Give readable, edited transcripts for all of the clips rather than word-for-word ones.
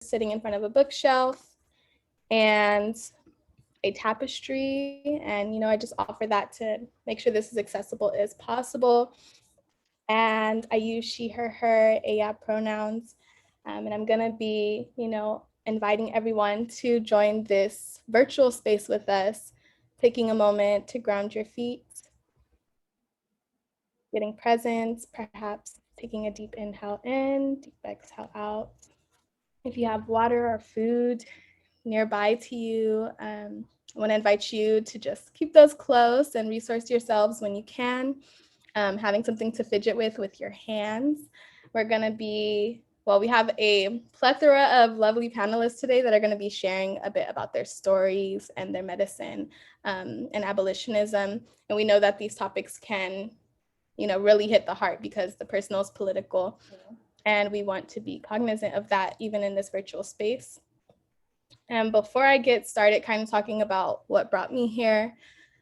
sitting in front of a bookshelf and a tapestry. And, I just offer that to make sure this is accessible as possible. And I use she, her, aya pronouns. And I'm gonna be, inviting everyone to join this virtual space with us, taking a moment to ground your feet, getting present, perhaps taking a deep inhale in, deep exhale out. If you have water or food nearby to you, I want to invite you to just keep those close and resource yourselves when you can. Having something to fidget with your hands. We're going to be, we have a plethora of lovely panelists today that are going to be sharing a bit about their stories and their medicine and abolitionism. And we know that these topics can, really hit the heart because the personal is political. And we want to be cognizant of that even in this virtual space. And before I get started kind of talking about what brought me here,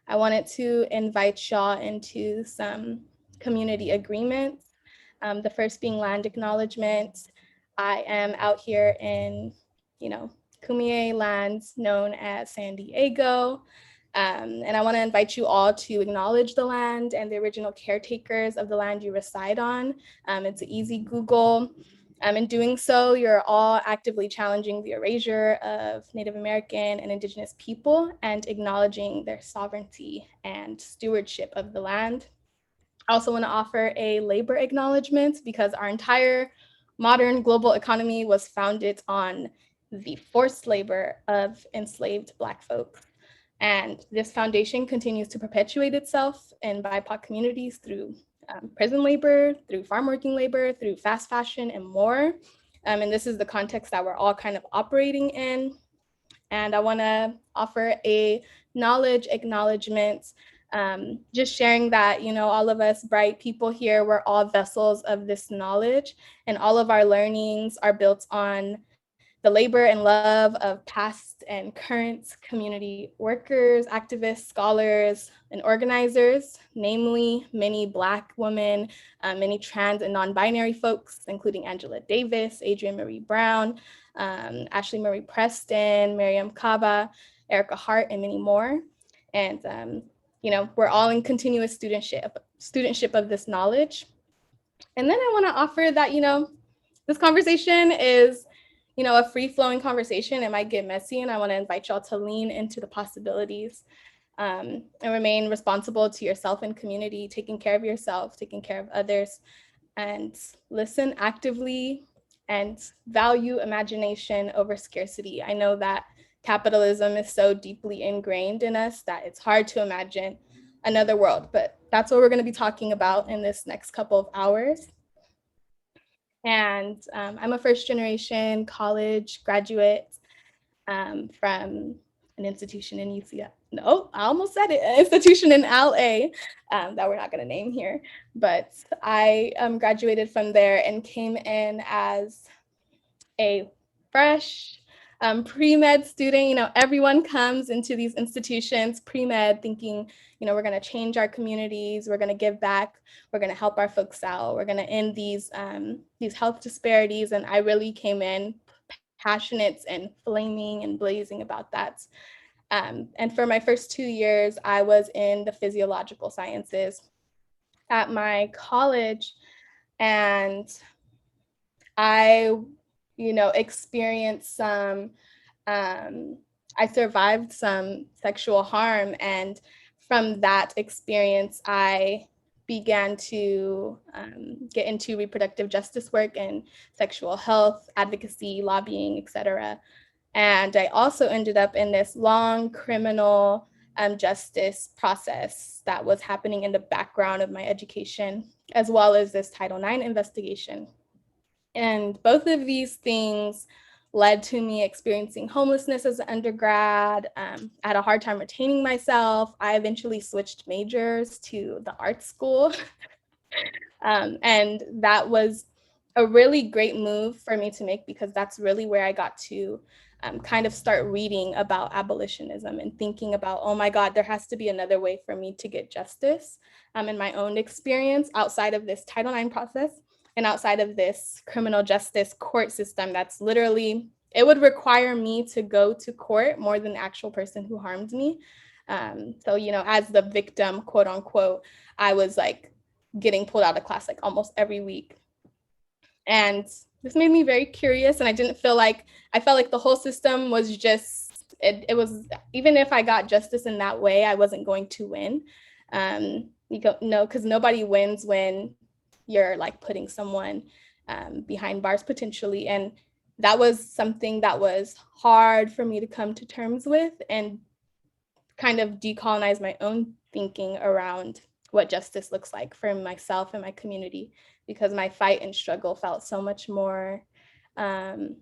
I wanted to invite y'all into some community agreements. The first being land acknowledgement. I am out here in, Kumeyaay lands known as San Diego. And I want to invite you all to acknowledge the land and the original caretakers of the land you reside on. It's an easy Google. In doing so, you're all actively challenging the erasure of Native American and Indigenous people and acknowledging their sovereignty and stewardship of the land. I also want to offer a labor acknowledgement because our entire modern global economy was founded on the forced labor of enslaved Black folks. And this foundation continues to perpetuate itself in BIPOC communities through prison labor, through farm working labor, through fast fashion and more. And this is the context that we're all kind of operating in. And I wanna offer a knowledge acknowledgement, just sharing that, all of us bright people here, we're all vessels of this knowledge, and all of our learnings are built on the labor and love of past and current community workers, activists, scholars, and organizers, namely many Black women, many trans and non-binary folks, including Angela Davis, Adrienne Marie Brown, Ashley Marie Preston, Miriam Kaba, Erica Hart, and many more. And we're all in continuous studentship of this knowledge. And then I want to offer that, this conversation is a free-flowing conversation. It might get messy, and I want to invite y'all to lean into the possibilities and remain responsible to yourself and community, taking care of yourself, taking care of others, and listen actively and value imagination over scarcity. I know that capitalism is so deeply ingrained in us that it's hard to imagine another world, but that's what we're going to be talking about in this next couple of hours. And I'm a first generation college graduate from an institution in UCF. No, I almost said it, an institution in LA that we're not going to name here. But I graduated from there and came in as a fresh pre-med student. Everyone comes into these institutions pre-med thinking, we're going to change our communities, we're going to give back, we're going to help our folks out, we're going to end these health disparities. And I really came in passionate and flaming and blazing about that. And for my first 2 years, I was in the physiological sciences at my college, and I experienced some, I survived some sexual harm. And from that experience, I began to get into reproductive justice work and sexual health, advocacy, lobbying, etc. And I also ended up in this long criminal justice process that was happening in the background of my education, as well as this Title IX investigation. And both of these things led to me experiencing homelessness as an undergrad. I had a hard time retaining myself. I eventually switched majors to the art school. And that was a really great move for me to make, because that's really where I got to kind of start reading about abolitionism and thinking about, oh my God, there has to be another way for me to get justice in my own experience outside of this Title IX process and outside of this criminal justice court system that's literally it would require me to go to court more than the actual person who harmed me. So, you know, as the victim, quote unquote, I was like getting pulled out of class like almost every week. And this made me very curious. And I felt like the whole system was just, it was, even if I got justice in that way, I wasn't going to win. No, because nobody wins when you're like putting someone behind bars potentially. And that was something that was hard for me to come to terms with and kind of decolonize my own thinking around what justice looks like for myself and my community, because my fight and struggle felt so much more um,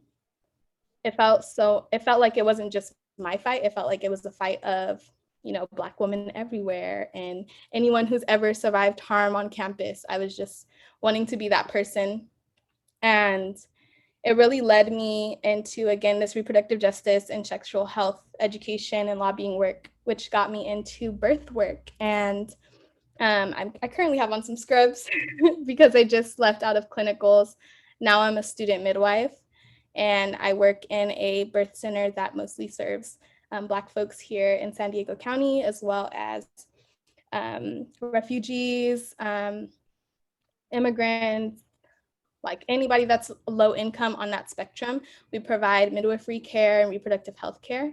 it felt like it wasn't just my fight. It felt like it was the fight of, you know, Black women everywhere and anyone who's ever survived harm on campus. I was just wanting to be that person. And it really led me into, again, this reproductive justice and sexual health education and lobbying work, which got me into birth work. And I currently have on some scrubs because I just left out of clinicals. Now I'm a student midwife, and I work in a birth center that mostly serves Black folks here in San Diego County, as well as refugees, immigrants, like anybody that's low income on that spectrum. We provide midwifery care and reproductive health care.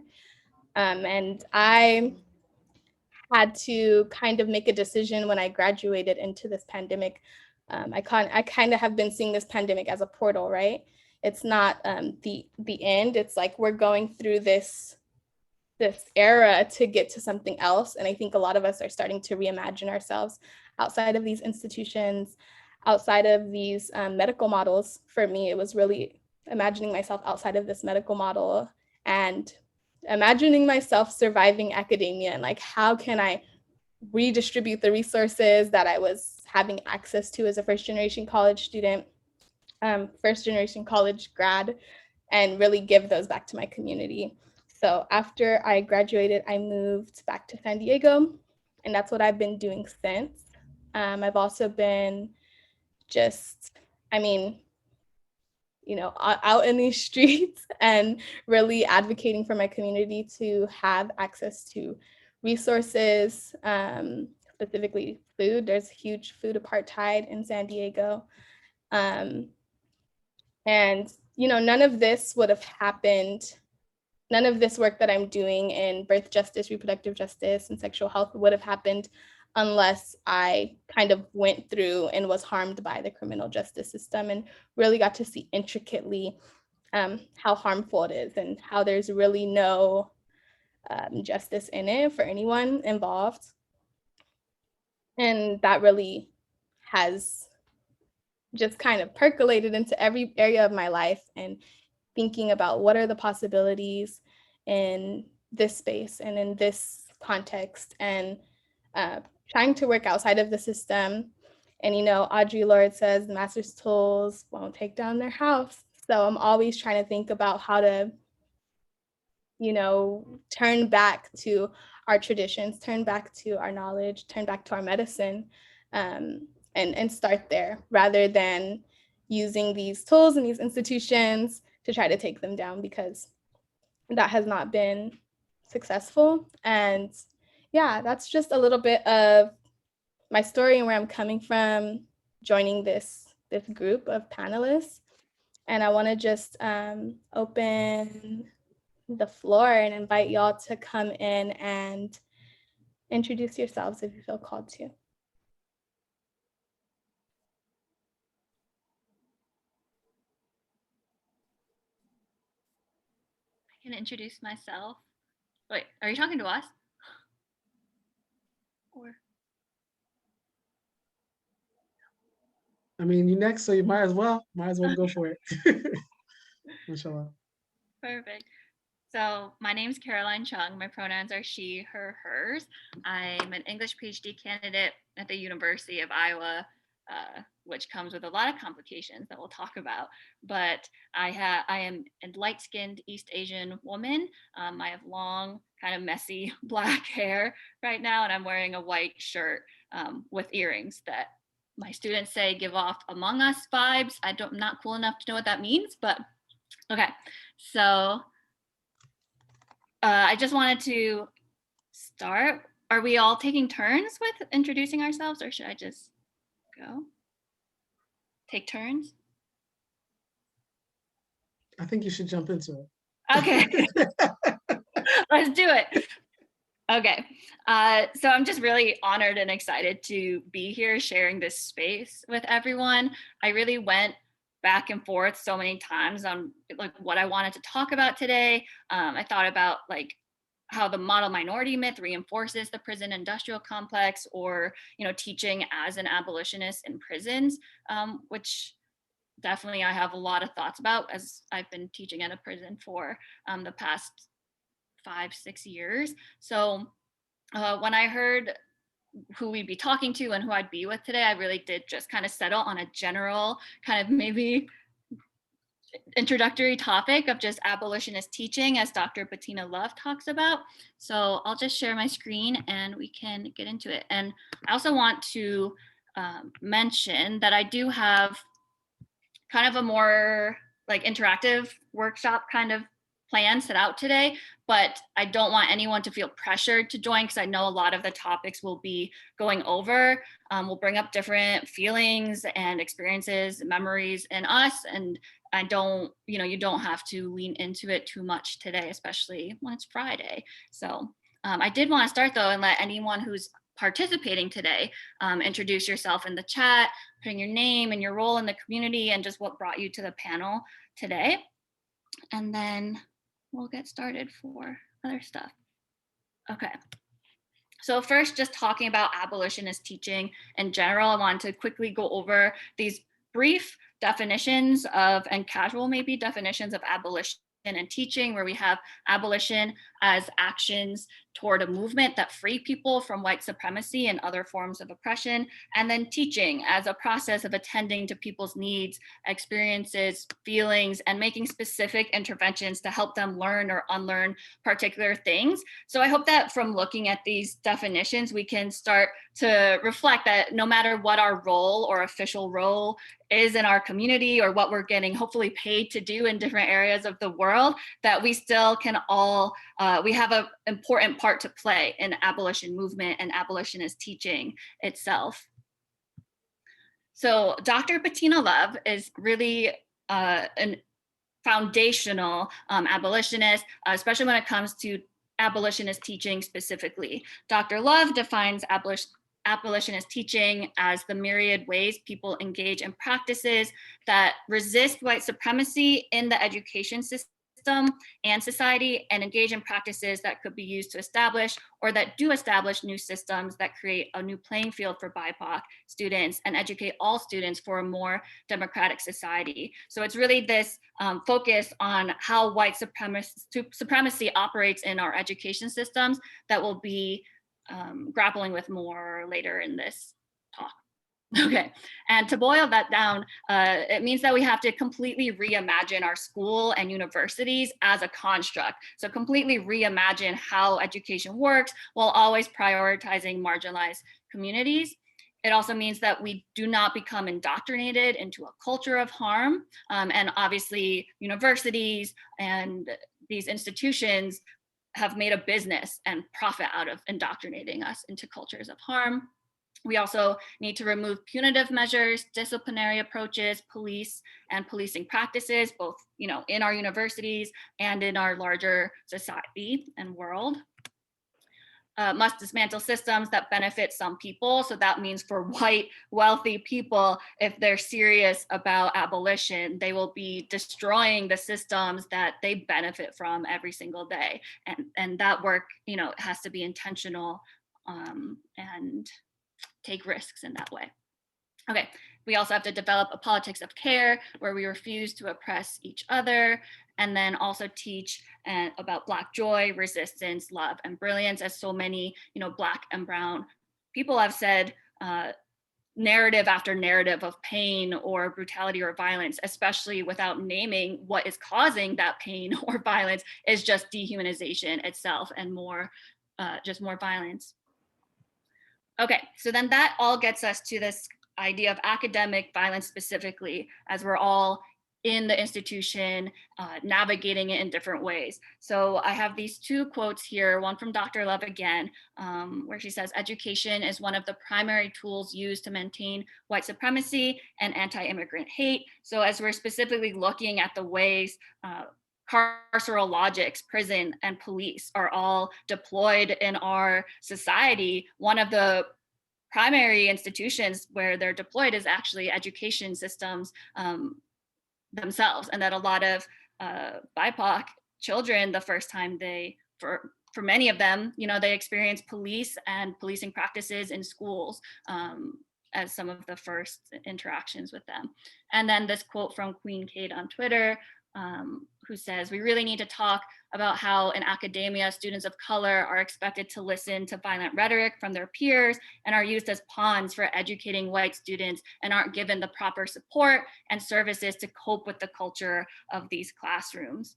And I had to kind of make a decision when I graduated into this pandemic. I kind of have been seeing this pandemic as a portal, right? It's not the end. It's like we're going through this era to get to something else. And I think a lot of us are starting to reimagine ourselves outside of these institutions, outside of these medical models. For me, it was really imagining myself outside of this medical model and imagining myself surviving academia and like, how can I redistribute the resources that I was having access to as a first generation college student, first generation college grad, and really give those back to my community. So after I graduated, I moved back to San Diego, and that's what I've been doing since. I've also been just, I mean, you know, out in these streets and really advocating for my community to have access to resources, specifically food. There's huge food apartheid in San Diego. And, you know, none of this would have happened. None of this work that I'm doing in birth justice, reproductive justice, and sexual health would have happened unless I kind of went through and was harmed by the criminal justice system and really got to see intricately how harmful it is and how there's really no justice in it for anyone involved. And that really has just kind of percolated into every area of my life and thinking about what are the possibilities in this space and in this context, and trying to work outside of the system. And, you know, Audre Lorde says the master's tools won't take down their house. So I'm always trying to think about how to, you know, turn back to our traditions, turn back to our knowledge, turn back to our medicine, and start there rather than using these tools and these institutions to try to take them down, because that has not been successful. And yeah, that's just a little bit of my story and where I'm coming from joining this group of panelists. And I want to just open the floor and invite y'all to come in and introduce yourselves if you feel called to. I can introduce myself. Wait, are you talking to us? Or I mean, you next, so you might as well go for it. Inshallah. perfect. So my name is Caroline Cheung. My pronouns are she, her, hers. I'm an English PhD candidate at the University of Iowa, which comes with a lot of complications that we'll talk about. But I am a light-skinned East Asian woman. I have long, kind of messy black hair right now, and I'm wearing a white shirt with earrings that my students say give off Among Us vibes. I'm not cool enough to know what that means, but Okay, so I just wanted to start. Are we all taking turns with introducing ourselves, or should I just go? Take turns? I think you should jump into it. Okay, let's do it. Okay, so I'm just really honored and excited to be here sharing this space with everyone. I really went back and forth so many times on like what I wanted to talk about today. I thought about like how the model minority myth reinforces the prison industrial complex, or teaching as an abolitionist in prisons, which definitely I have a lot of thoughts about, as I've been teaching at a prison for the past 5-6 years. So when I heard who we'd be talking to and who I'd be with today, I really did just kind of settle on a general kind of maybe introductory topic of just abolitionist teaching, as Dr. Bettina Love talks about. So I'll just share my screen and we can get into it. And I also want to mention that I do have kind of a more like interactive workshop kind of plan set out today, but I don't want anyone to feel pressured to join, because I know a lot of the topics we'll be going over will bring up different feelings and experiences, memories in us, and I don't, you don't have to lean into it too much today, especially when it's Friday. So I did want to start though and let anyone who's participating today introduce yourself in the chat, putting your name and your role in the community and just what brought you to the panel today. And then we'll get started for other stuff. Okay. So first, just talking about abolitionist teaching in general, I wanted to quickly go over these brief definitions of, and casual maybe, definitions of abolition and teaching, where we have abolition as actions toward a movement that free people from white supremacy and other forms of oppression, and then teaching as a process of attending to people's needs, experiences, feelings, and making specific interventions to help them learn or unlearn particular things. So I hope that from looking at these definitions, we can start to reflect that no matter what our role or official role is in our community, or what we're getting hopefully paid to do in different areas of the world, that we still can all, we have an important part to play in the abolition movement and abolitionist teaching itself. So Dr. Bettina Love is really an foundational abolitionist, especially when it comes to abolitionist teaching specifically. Dr. Love defines abolitionist teaching as the myriad ways people engage in practices that resist white supremacy in the education system and society, and engage in practices that could be used to establish, or that do establish, new systems that create a new playing field for BIPOC students and educate all students for a more democratic society. So it's really this focus on how white supremacy operates in our education systems that we'll be grappling with more later in this talk. Okay, and to boil that down, it means that we have to completely reimagine our school and universities as a construct. So completely reimagine how education works while always prioritizing marginalized communities. It also means that we do not become indoctrinated into a culture of harm. And obviously universities and these institutions have made a business and profit out of indoctrinating us into cultures of harm. We also need to remove punitive measures, disciplinary approaches, police and policing practices, both in our universities and in our larger society and world. Must dismantle systems that benefit some people. So that means for white, wealthy people, if they're serious about abolition, they will be destroying the systems that they benefit from every single day. And that work, has to be intentional and take risks in that way. Okay, we also have to develop a politics of care where we refuse to oppress each other, and then also teach about Black joy, resistance, love, and brilliance, as so many, Black and brown people have said, narrative after narrative of pain or brutality or violence, especially without naming what is causing that pain or violence, is just dehumanization itself and more, just more violence. Okay, so then that all gets us to this idea of academic violence specifically, as we're all in the institution, navigating it in different ways. So I have these two quotes here, one from Dr. Love again, where she says, education is one of the primary tools used to maintain white supremacy and anti-immigrant hate. So as we're specifically looking at the ways carceral logics, prison, and police are all deployed in our society, one of the primary institutions where they're deployed is actually education systems themselves, and that a lot of BIPOC children, the first time for many of them, they experience police and policing practices in schools as some of the first interactions with them. And then this quote from Queen Kate on Twitter, who says, we really need to talk about how in academia, students of color are expected to listen to violent rhetoric from their peers and are used as pawns for educating white students and aren't given the proper support and services to cope with the culture of these classrooms.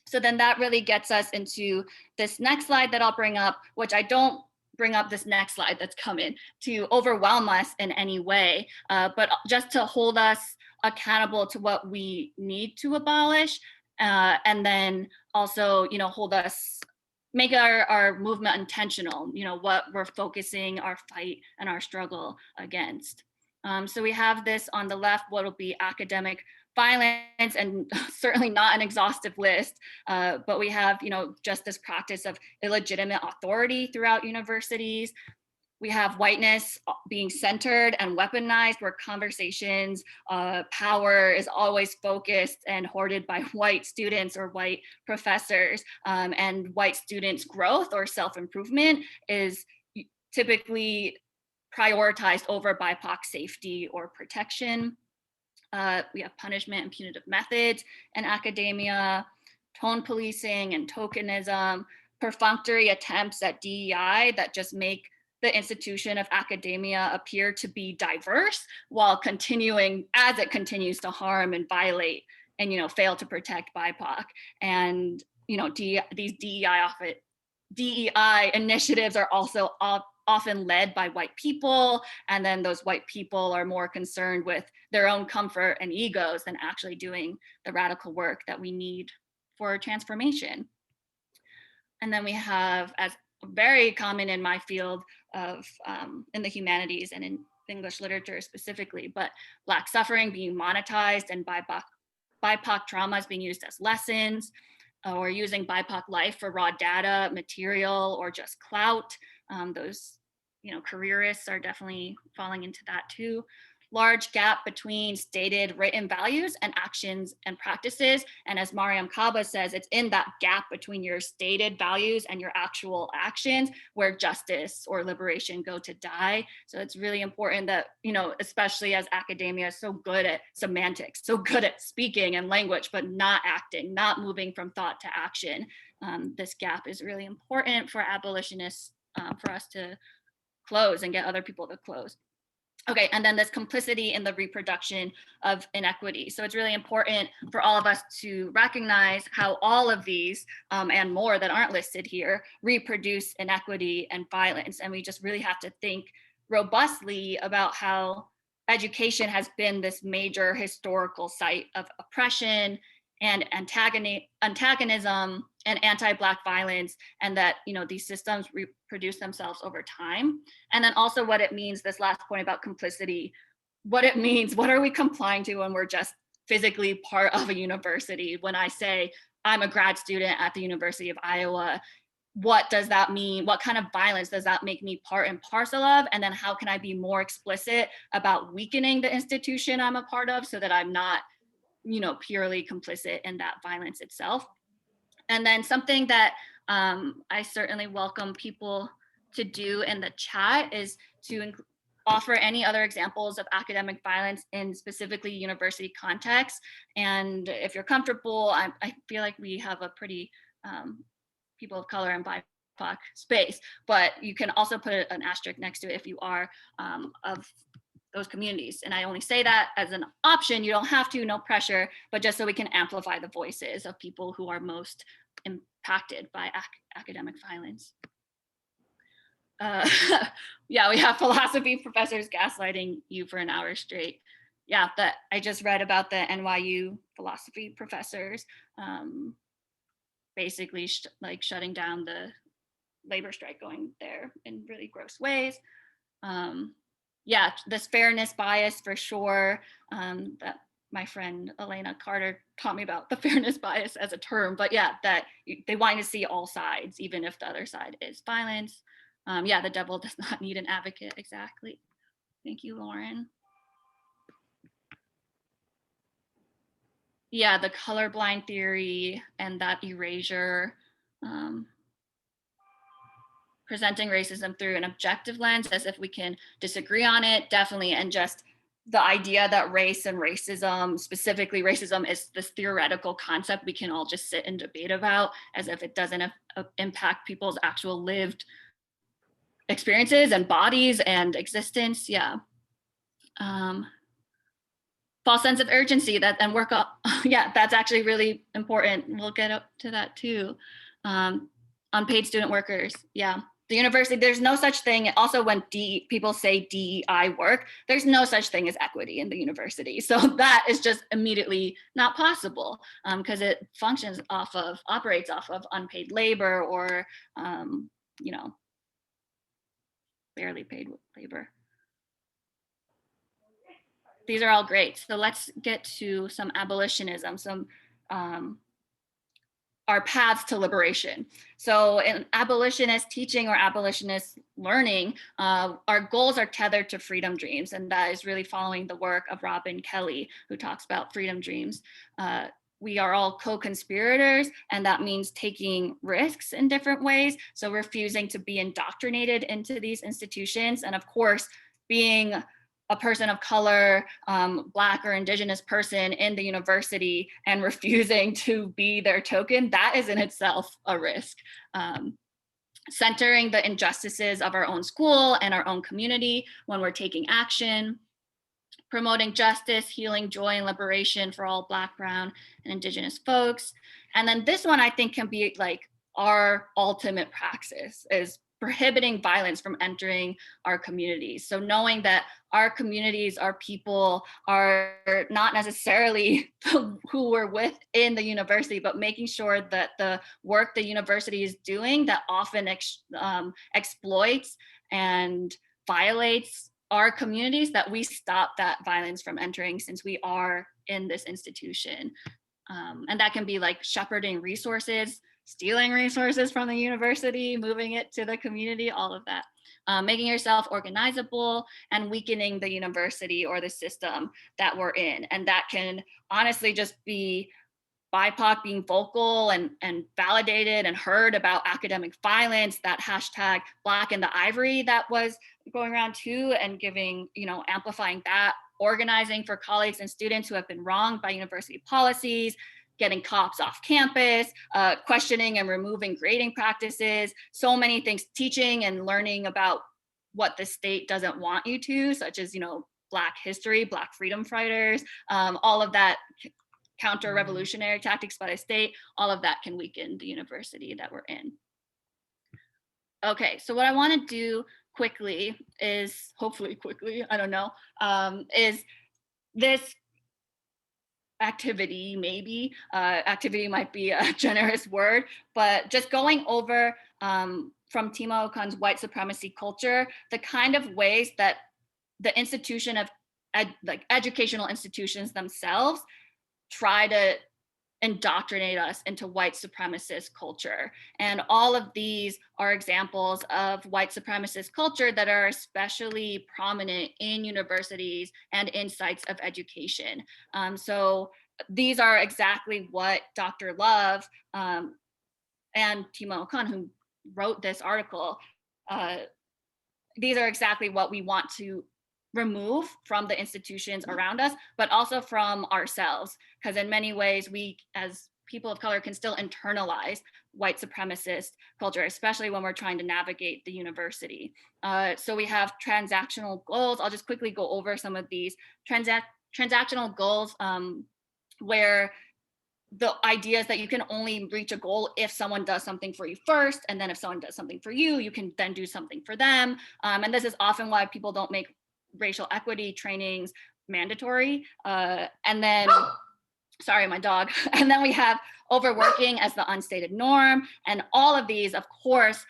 So then that really gets us into this next slide that I'll bring up, which I don't bring up this next slide that's coming to overwhelm us in any way, but just to hold us accountable to what we need to abolish, and then also, hold us, make our movement intentional, what we're focusing our fight and our struggle against. So we have this on the left, what will be academic violence, and certainly not an exhaustive list, but we have, just this practice of illegitimate authority throughout universities. We have whiteness being centered and weaponized, where conversations, power is always focused and hoarded by white students or white professors, and white students' growth or self-improvement is typically prioritized over BIPOC safety or protection. We have punishment and punitive methods in academia, tone policing and tokenism, perfunctory attempts at DEI that just make the institution of academia appear to be diverse while continuing, as it continues to harm and violate and, fail to protect BIPOC. And, these DEI initiatives are also often led by white people, and then those white people are more concerned with their own comfort and egos than actually doing the radical work that we need for transformation. And then we have, as very common in my field of in the humanities and in English literature specifically, but Black suffering being monetized and BIPOC traumas being used as lessons, or using BIPOC life for raw data, material, or just clout. Those, careerists are definitely falling into that too. Large gap between stated written values and actions and practices. And as Mariam Kaba says, it's in that gap between your stated values and your actual actions where justice or liberation go to die. So it's really important that, especially as academia is so good at semantics, so good at speaking and language, but not acting, not moving from thought to action. This gap is really important for abolitionists, for us to close and get other people to close. Okay, and then this complicity in the reproduction of inequity. So it's really important for all of us to recognize how all of these and more that aren't listed here reproduce inequity and violence. And we just really have to think robustly about how education has been this major historical site of oppression and antagonism and anti-Black violence, and that these systems reproduce themselves over time. And then also what it means, this last point about complicity, what it means, what are we complying to when we're just physically part of a university? When I say I'm a grad student at the University of Iowa, what does that mean? What kind of violence does that make me part and parcel of? And then how can I be more explicit about weakening the institution I'm a part of so that I'm not purely complicit in that violence itself? And then something that I certainly welcome people to do in the chat is to offer any other examples of academic violence in specifically university context. And if you're comfortable, I feel like we have a pretty people of color and BIPOC space, but you can also put an asterisk next to it if you are of those communities. And I only say that as an option. You don't have to, no pressure, but just so we can amplify the voices of people who are most impacted by academic violence. Yeah, we have philosophy professors gaslighting you for an hour straight. yeah, that I just read about the NYU philosophy professors basically like shutting down the labor strike going there in really gross ways. Yeah, this fairness bias for sure, that my friend Elena Carter taught me about the fairness bias as a term, but yeah, that they want to see all sides, even if the other side is violence. Yeah, the devil does not need an advocate, exactly. Thank you, Lauren. Yeah, the colorblind theory and that erasure, presenting racism through an objective lens as if we can disagree on it, definitely, and just the idea that race and racism, specifically racism, is this theoretical concept we can all just sit and debate about as if it doesn't impact people's actual lived experiences and bodies and existence. Yeah. False sense of urgency that and work up. Yeah, that's actually really important. We'll get up to that too. Unpaid student workers. Yeah. The university, there's no such thing. Also, when people say DEI work, there's no such thing as equity in the university. So that is just immediately not possible because it operates off of unpaid labor or, you know, barely paid labor. These are all great. So let's get to some abolitionism, some our paths to liberation. So in abolitionist teaching or abolitionist learning, our goals are tethered to freedom dreams. And that is really following the work of Robin Kelley, who talks about freedom dreams. We are all co-conspirators, and that means taking risks in different ways. So refusing to be indoctrinated into these institutions. And of course, being a person of color, Black or Indigenous person in the university and refusing to be their token, that is in itself a risk. Centering the injustices of our own school and our own community when we're taking action. Promoting justice, healing, joy, and liberation for all Black, Brown, and Indigenous folks. And then this one I think can be like our ultimate praxis is prohibiting violence from entering our communities. So knowing that our communities, our people are not necessarily who we're with in the university, but making sure that the work the university is doing that often exploits and violates our communities, that we stop that violence from entering since we are in this institution. And that can be like shepherding resources, stealing resources from the university, moving it to the community, all of that. Making yourself organizable and weakening the university or the system that we're in. And that can honestly just be BIPOC being vocal and validated and heard about academic violence, that hashtag Black in the Ivory that was going around too, and giving, amplifying that, organizing for colleagues and students who have been wronged by university policies, getting cops off campus, questioning and removing grading practices, so many things, teaching and learning about what the state doesn't want you to, such as, Black history, Black freedom fighters, all of that, counter-revolutionary tactics by the state, all of that can weaken the university that we're in. Okay, so what I want to do quickly is, hopefully quickly, I don't know, is this activity, maybe, activity might be a generous word, but just going over from Tima Okan's white supremacy culture, the kind of ways that the institution of educational institutions themselves try to indoctrinate us into white supremacist culture. And all of these are examples of white supremacist culture that are especially prominent in universities and in sites of education. So these are exactly what Dr. Love and Tima Okan, who wrote this article, these are exactly what we want to remove from the institutions around us, but also from ourselves, because in many ways we as people of color can still internalize white supremacist culture, especially when we're trying to navigate the university. So we have transactional goals. I'll just quickly go over some of these transactional goals, where the idea is that you can only reach a goal if someone does something for you first, and then if someone does something for you, you can then do something for them. And this is often why people don't make racial equity trainings mandatory. And then, sorry, my dog. And then we have overworking as the unstated norm. And all of these, of course,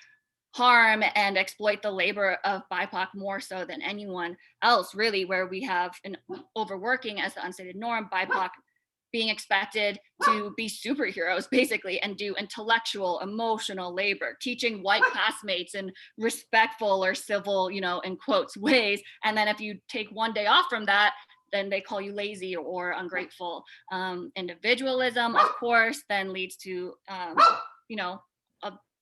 harm and exploit the labor of BIPOC more so than anyone else, really, where we have an overworking as the unstated norm, BIPOC being expected to be superheroes, basically, and do intellectual, emotional labor, teaching white classmates in respectful or civil, in quotes, ways. And then if you take one day off from that, then they call you lazy or ungrateful. Individualism, of course, then leads to, a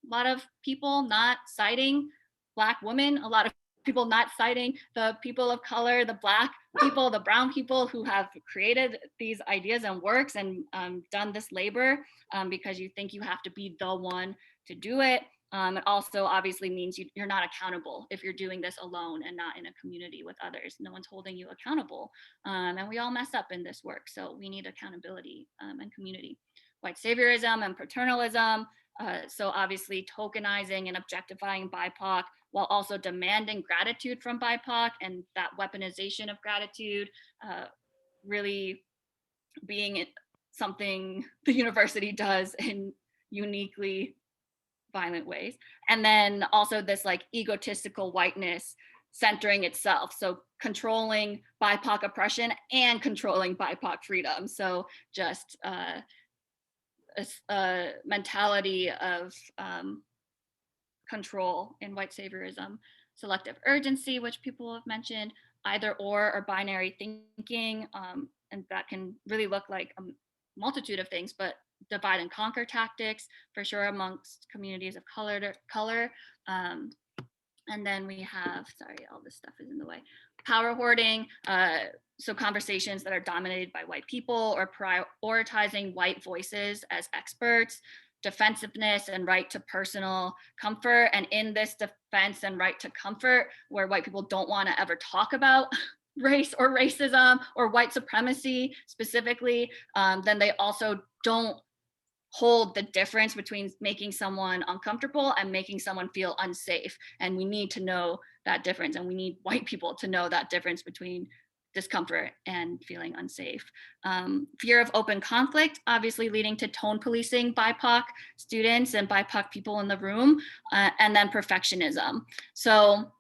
lot of people not citing Black women, a lot of people not citing the people of color, the Black people, the brown people who have created these ideas and works and done this labor, because you think you have to be the one to do it. It also obviously means you're not accountable if you're doing this alone and not in a community with others. No one's holding you accountable. And we all mess up in this work. So we need accountability and community. White saviorism and paternalism. So obviously tokenizing and objectifying BIPOC while also demanding gratitude from BIPOC, and that weaponization of gratitude really being something the university does in uniquely violent ways. And then also this like egotistical whiteness centering itself. So controlling BIPOC oppression and controlling BIPOC freedom. So just a mentality of control in white saviorism, selective urgency, which people have mentioned, either or binary thinking, and that can really look like a multitude of things, but divide and conquer tactics for sure amongst communities of color. And then we have, sorry, all this stuff is in the way, power hoarding, so conversations that are dominated by white people or prioritizing white voices as experts, defensiveness and right to personal comfort. And in this defense and right to comfort, where white people don't want to ever talk about race or racism or white supremacy specifically, then they also don't hold the difference between making someone uncomfortable and making someone feel unsafe. And we need to know that difference, and we need white people to know that difference between discomfort and feeling unsafe. Fear of open conflict, obviously leading to tone policing BIPOC students and BIPOC people in the room, and then perfectionism. So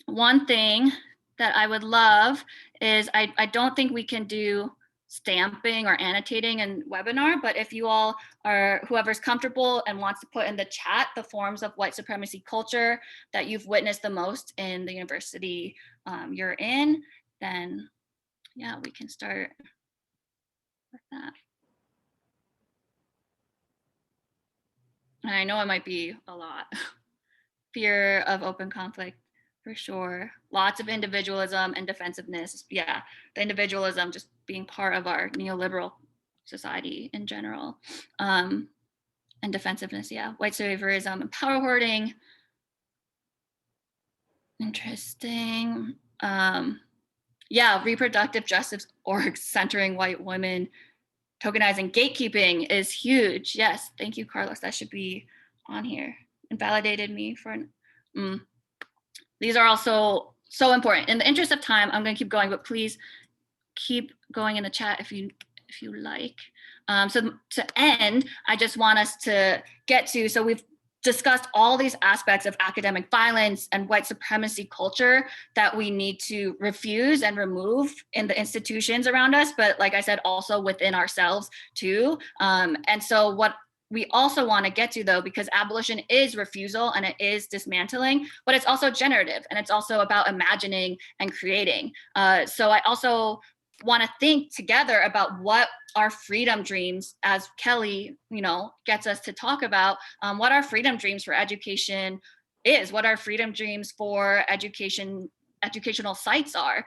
one thing that I would love is, I don't think we can do stamping or annotating in webinar, but if you all are, whoever's comfortable and wants to put in the chat the forms of white supremacy culture that you've witnessed the most in the university you're in, then yeah, we can start with that. And I know it might be a lot. Fear of open conflict, for sure. Lots of individualism and defensiveness. Yeah, the individualism just being part of our neoliberal society in general. And defensiveness, yeah. White saviorism and power hoarding. Interesting. Yeah, reproductive justice orgs centering white women. Tokenizing gatekeeping is huge. Yes, thank you, Carlos. That should be on here. Invalidated me for these are also so important. In the interest of time, I'm going to keep going, but please keep going in the chat if you like. So to end, I just want us to get to, so we've discussed all these aspects of academic violence and white supremacy culture that we need to refuse and remove in the institutions around us, but like I said, also within ourselves too. And so what we also want to get to, though, because abolition is refusal and it is dismantling, but it's also generative and it's also about imagining and creating. So I also want to think together about what our freedom dreams, as Kelly, gets us to talk about, what our freedom dreams for education is, what our freedom dreams for educational sites are,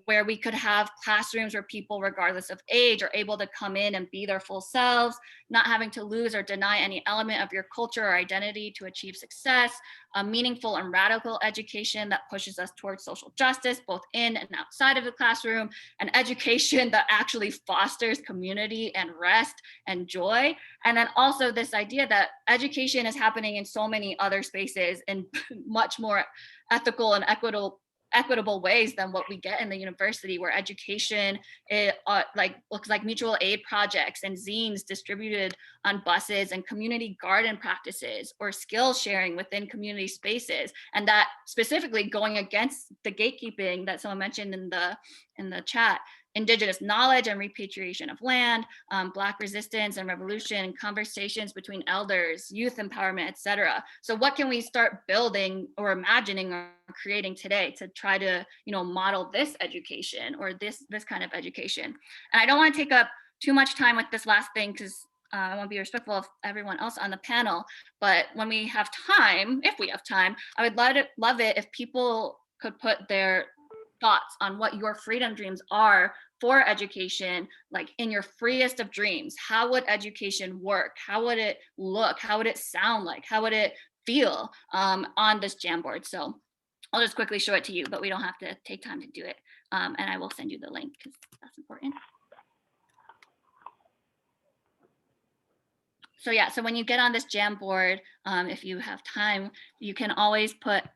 where we could have classrooms where people, regardless of age, are able to come in and be their full selves, not having to lose or deny any element of your culture or identity to achieve success, a meaningful and radical education that pushes us towards social justice, both in and outside of the classroom, an education that actually fosters community and rest and joy. And then also this idea that education is happening in so many other spaces in much more ethical and equitable ways than what we get in the university, where education looks like mutual aid projects and zines distributed on buses, and community garden practices or skill sharing within community spaces. And that specifically going against the gatekeeping that someone mentioned in the chat, indigenous knowledge and repatriation of land, Black resistance and revolution, conversations between elders, youth empowerment, etc. So what can we start building or imagining or creating today to try to, model this education or this kind of education? And I don't want to take up too much time with this last thing, because I want to be respectful of everyone else on the panel. But when we have time, if we have time, I would love it if people could put their thoughts on what your freedom dreams are for education, like in your freest of dreams. How would education work? How would it look? How would it sound like? How would it feel on this Jamboard? So I'll just quickly show it to you, but we don't have to take time to do it. And I will send you the link because that's important. So yeah, so when you get on this Jamboard, if you have time, you can always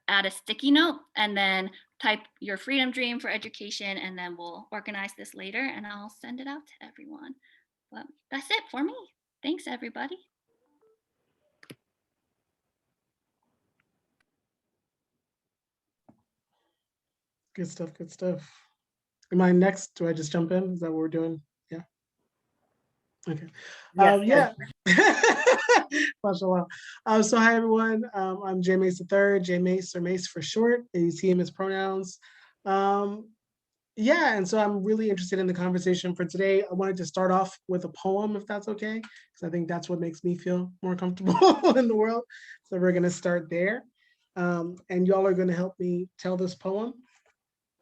add a sticky note and then type your freedom dream for education, and then we'll organize this later and I'll send it out to everyone. But that's it for me. Thanks, everybody. Good stuff, good stuff. Am I next? Do I just jump in? Is that what we're doing? Yeah. Okay. Yes, Mashallah. So hi everyone. I'm Mase III, Mase or Mase for short. I use he, him as pronouns. Yeah, and so I'm really interested in the conversation for today. I wanted to start off with a poem, if that's okay, because I think that's what makes me feel more comfortable in the world. So we're gonna start there. And y'all are gonna help me tell this poem.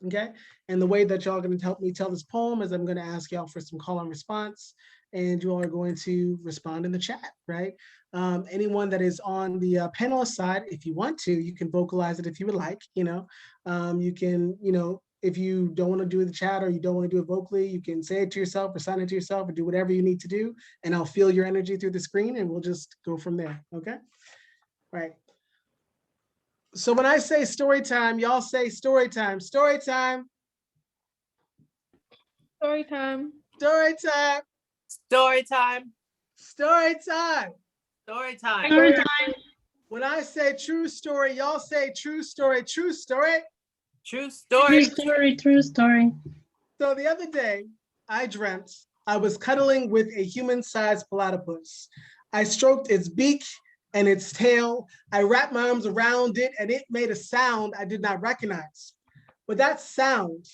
Okay, and the way that y'all are going to help me tell this poem is I'm going to ask y'all for some call and response, and you all are going to respond in the chat, right? Anyone that is on the panelist side, if you want to, you can vocalize it if you would like, you can, if you don't want to do the chat or you don't want to do it vocally, you can say it to yourself or sign it to yourself or do whatever you need to do, and I'll feel your energy through the screen and we'll just go from there, okay? Right. So when I say story time, y'all say story time. Story time. Story time. Story time. story time. Story time. Story time. Story time. When I say true story, y'all say true story. True story. True True story. story. True story. So the other day, I dreamt I was cuddling with a human-sized platypus. I stroked its beak and its tail. I wrapped my arms around it and it made a sound I did not recognize. But that sound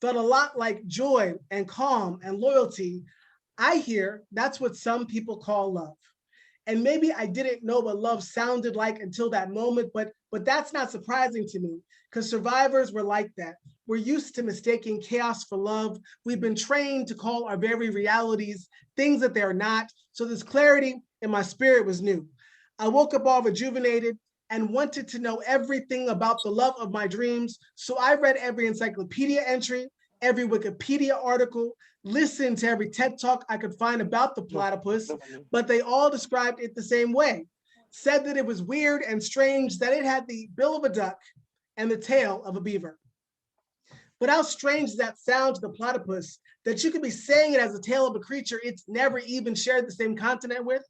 felt a lot like joy and calm and loyalty. I hear that's what some people call love. And maybe I didn't know what love sounded like until that moment, but that's not surprising to me, because survivors were like that. We're used to mistaking chaos for love. We've been trained to call our very realities things that they're not. So this clarity in my spirit was new. I woke up all rejuvenated and wanted to know everything about the love of my dreams. So I read every encyclopedia entry, every Wikipedia article, listened to every TED Talk I could find about the platypus, but they all described it the same way. Said that it was weird and strange that it had the bill of a duck and the tail of a beaver. But how strange does that sound to the platypus, that you could be saying it as the tail of a creature it's never even shared the same continent with?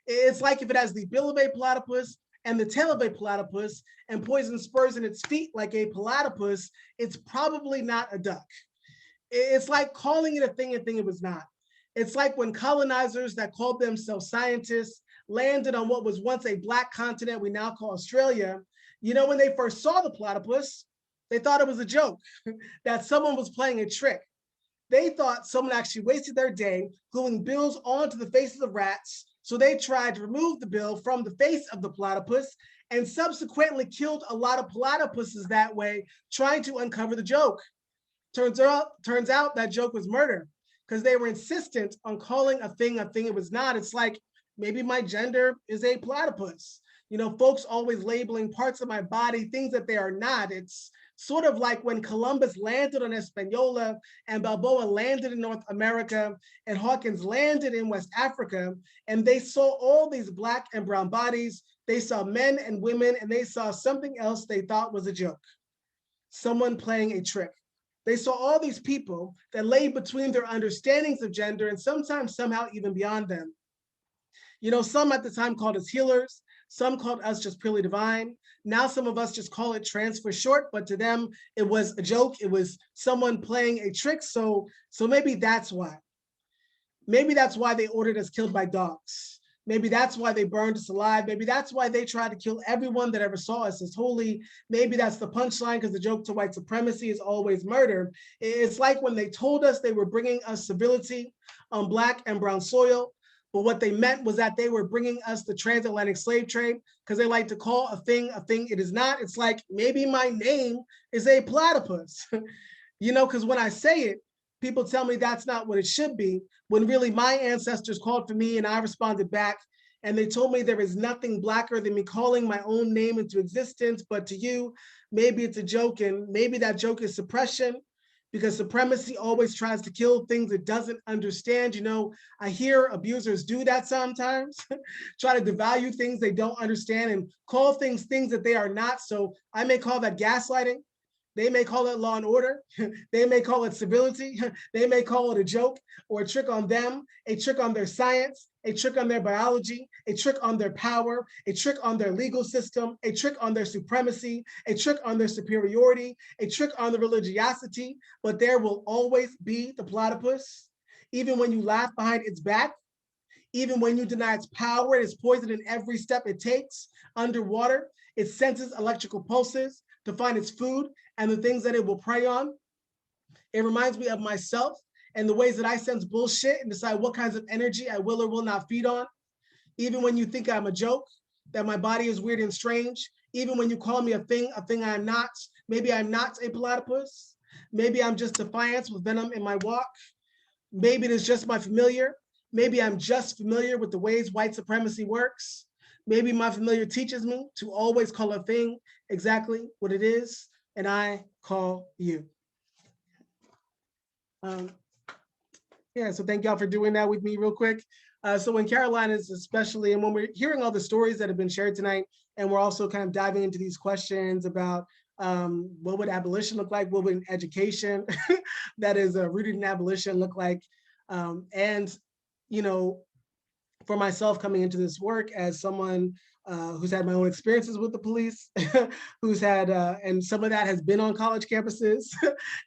It's like if it has the bill of a platypus and the tail of a platypus and poison spurs in its feet like a platypus, it's probably not a duck. It's like calling it a thing it was not. It's like when colonizers that called themselves scientists landed on what was once a Black continent we now call Australia. When they first saw the platypus, they thought it was a joke, that someone was playing a trick. They thought someone actually wasted their day gluing bills onto the faces of rats. So they tried to remove the bill from the face of the platypus and subsequently killed a lot of platypuses that way, trying to uncover the joke. Turns out that joke was murder, because they were insistent on calling a thing it was not. It's like, maybe my gender is a platypus. Folks always labeling parts of my body things that they are not. It's sort of like when Columbus landed on Hispaniola and Balboa landed in North America and Hawkins landed in West Africa, and they saw all these Black and brown bodies. They saw men and women, and they saw something else they thought was a joke. someone playing a trick. They saw all these people that lay between their understandings of gender and sometimes somehow even beyond them. You know, some at the time called us healers, some called us just purely divine. Now some of us just call it trans for short, but to them it was a joke. It was someone playing a trick. So maybe that's why. Maybe that's why they ordered us killed by dogs. Maybe that's why they burned us alive. Maybe that's why they tried to kill everyone that ever saw us as holy. Maybe that's the punchline, because the joke to white supremacy is always murder. It's like when they told us they were bringing us civility on Black and brown soil, but what they meant was that they were bringing us the transatlantic slave trade, because they like to call a thing it is not. It's like, maybe my name is a platypus, you know, because when I say it, people tell me that's not what it should be, when really my ancestors called for me and I responded back, and they told me there is nothing Blacker than me calling my own name into existence. But to you, maybe it's a joke, and maybe that joke is suppression, because supremacy always tries to kill things it doesn't understand. You know, I hear abusers do that sometimes, try to devalue things they don't understand and call things that they are not. So I may call that gaslighting. They may call it law and order. They may call it civility. They may call it a joke or a trick on them, a trick on their science, a trick on their biology, a trick on their power, a trick on their legal system, a trick on their supremacy, a trick on their superiority, a trick on the religiosity. But there will always be the platypus, even when you laugh behind its back, even when you deny its power. It is poison in every step it takes. Underwater, it senses electrical pulses to find its food and the things that it will prey on. It reminds me of myself and the ways that I sense bullshit and decide what kinds of energy I will or will not feed on. Even when you think I'm a joke, that my body is weird and strange, even when you call me a thing I'm not. Maybe I'm not a platypus. Maybe I'm just defiance with venom in my walk. Maybe it is just my familiar. Maybe I'm just familiar with the ways white supremacy works. Maybe my familiar teaches me to always call a thing exactly what it is, and I call you. Yeah, so thank y'all for doing that with me real quick. So when Caroline is especially, and when we're hearing all the stories that have been shared tonight, and we're also kind of diving into these questions about what would abolition look like? What would an education that is rooted in abolition look like? And, you know, for myself coming into this work as someone who's had my own experiences with the police, who's had, and some of that has been on college campuses,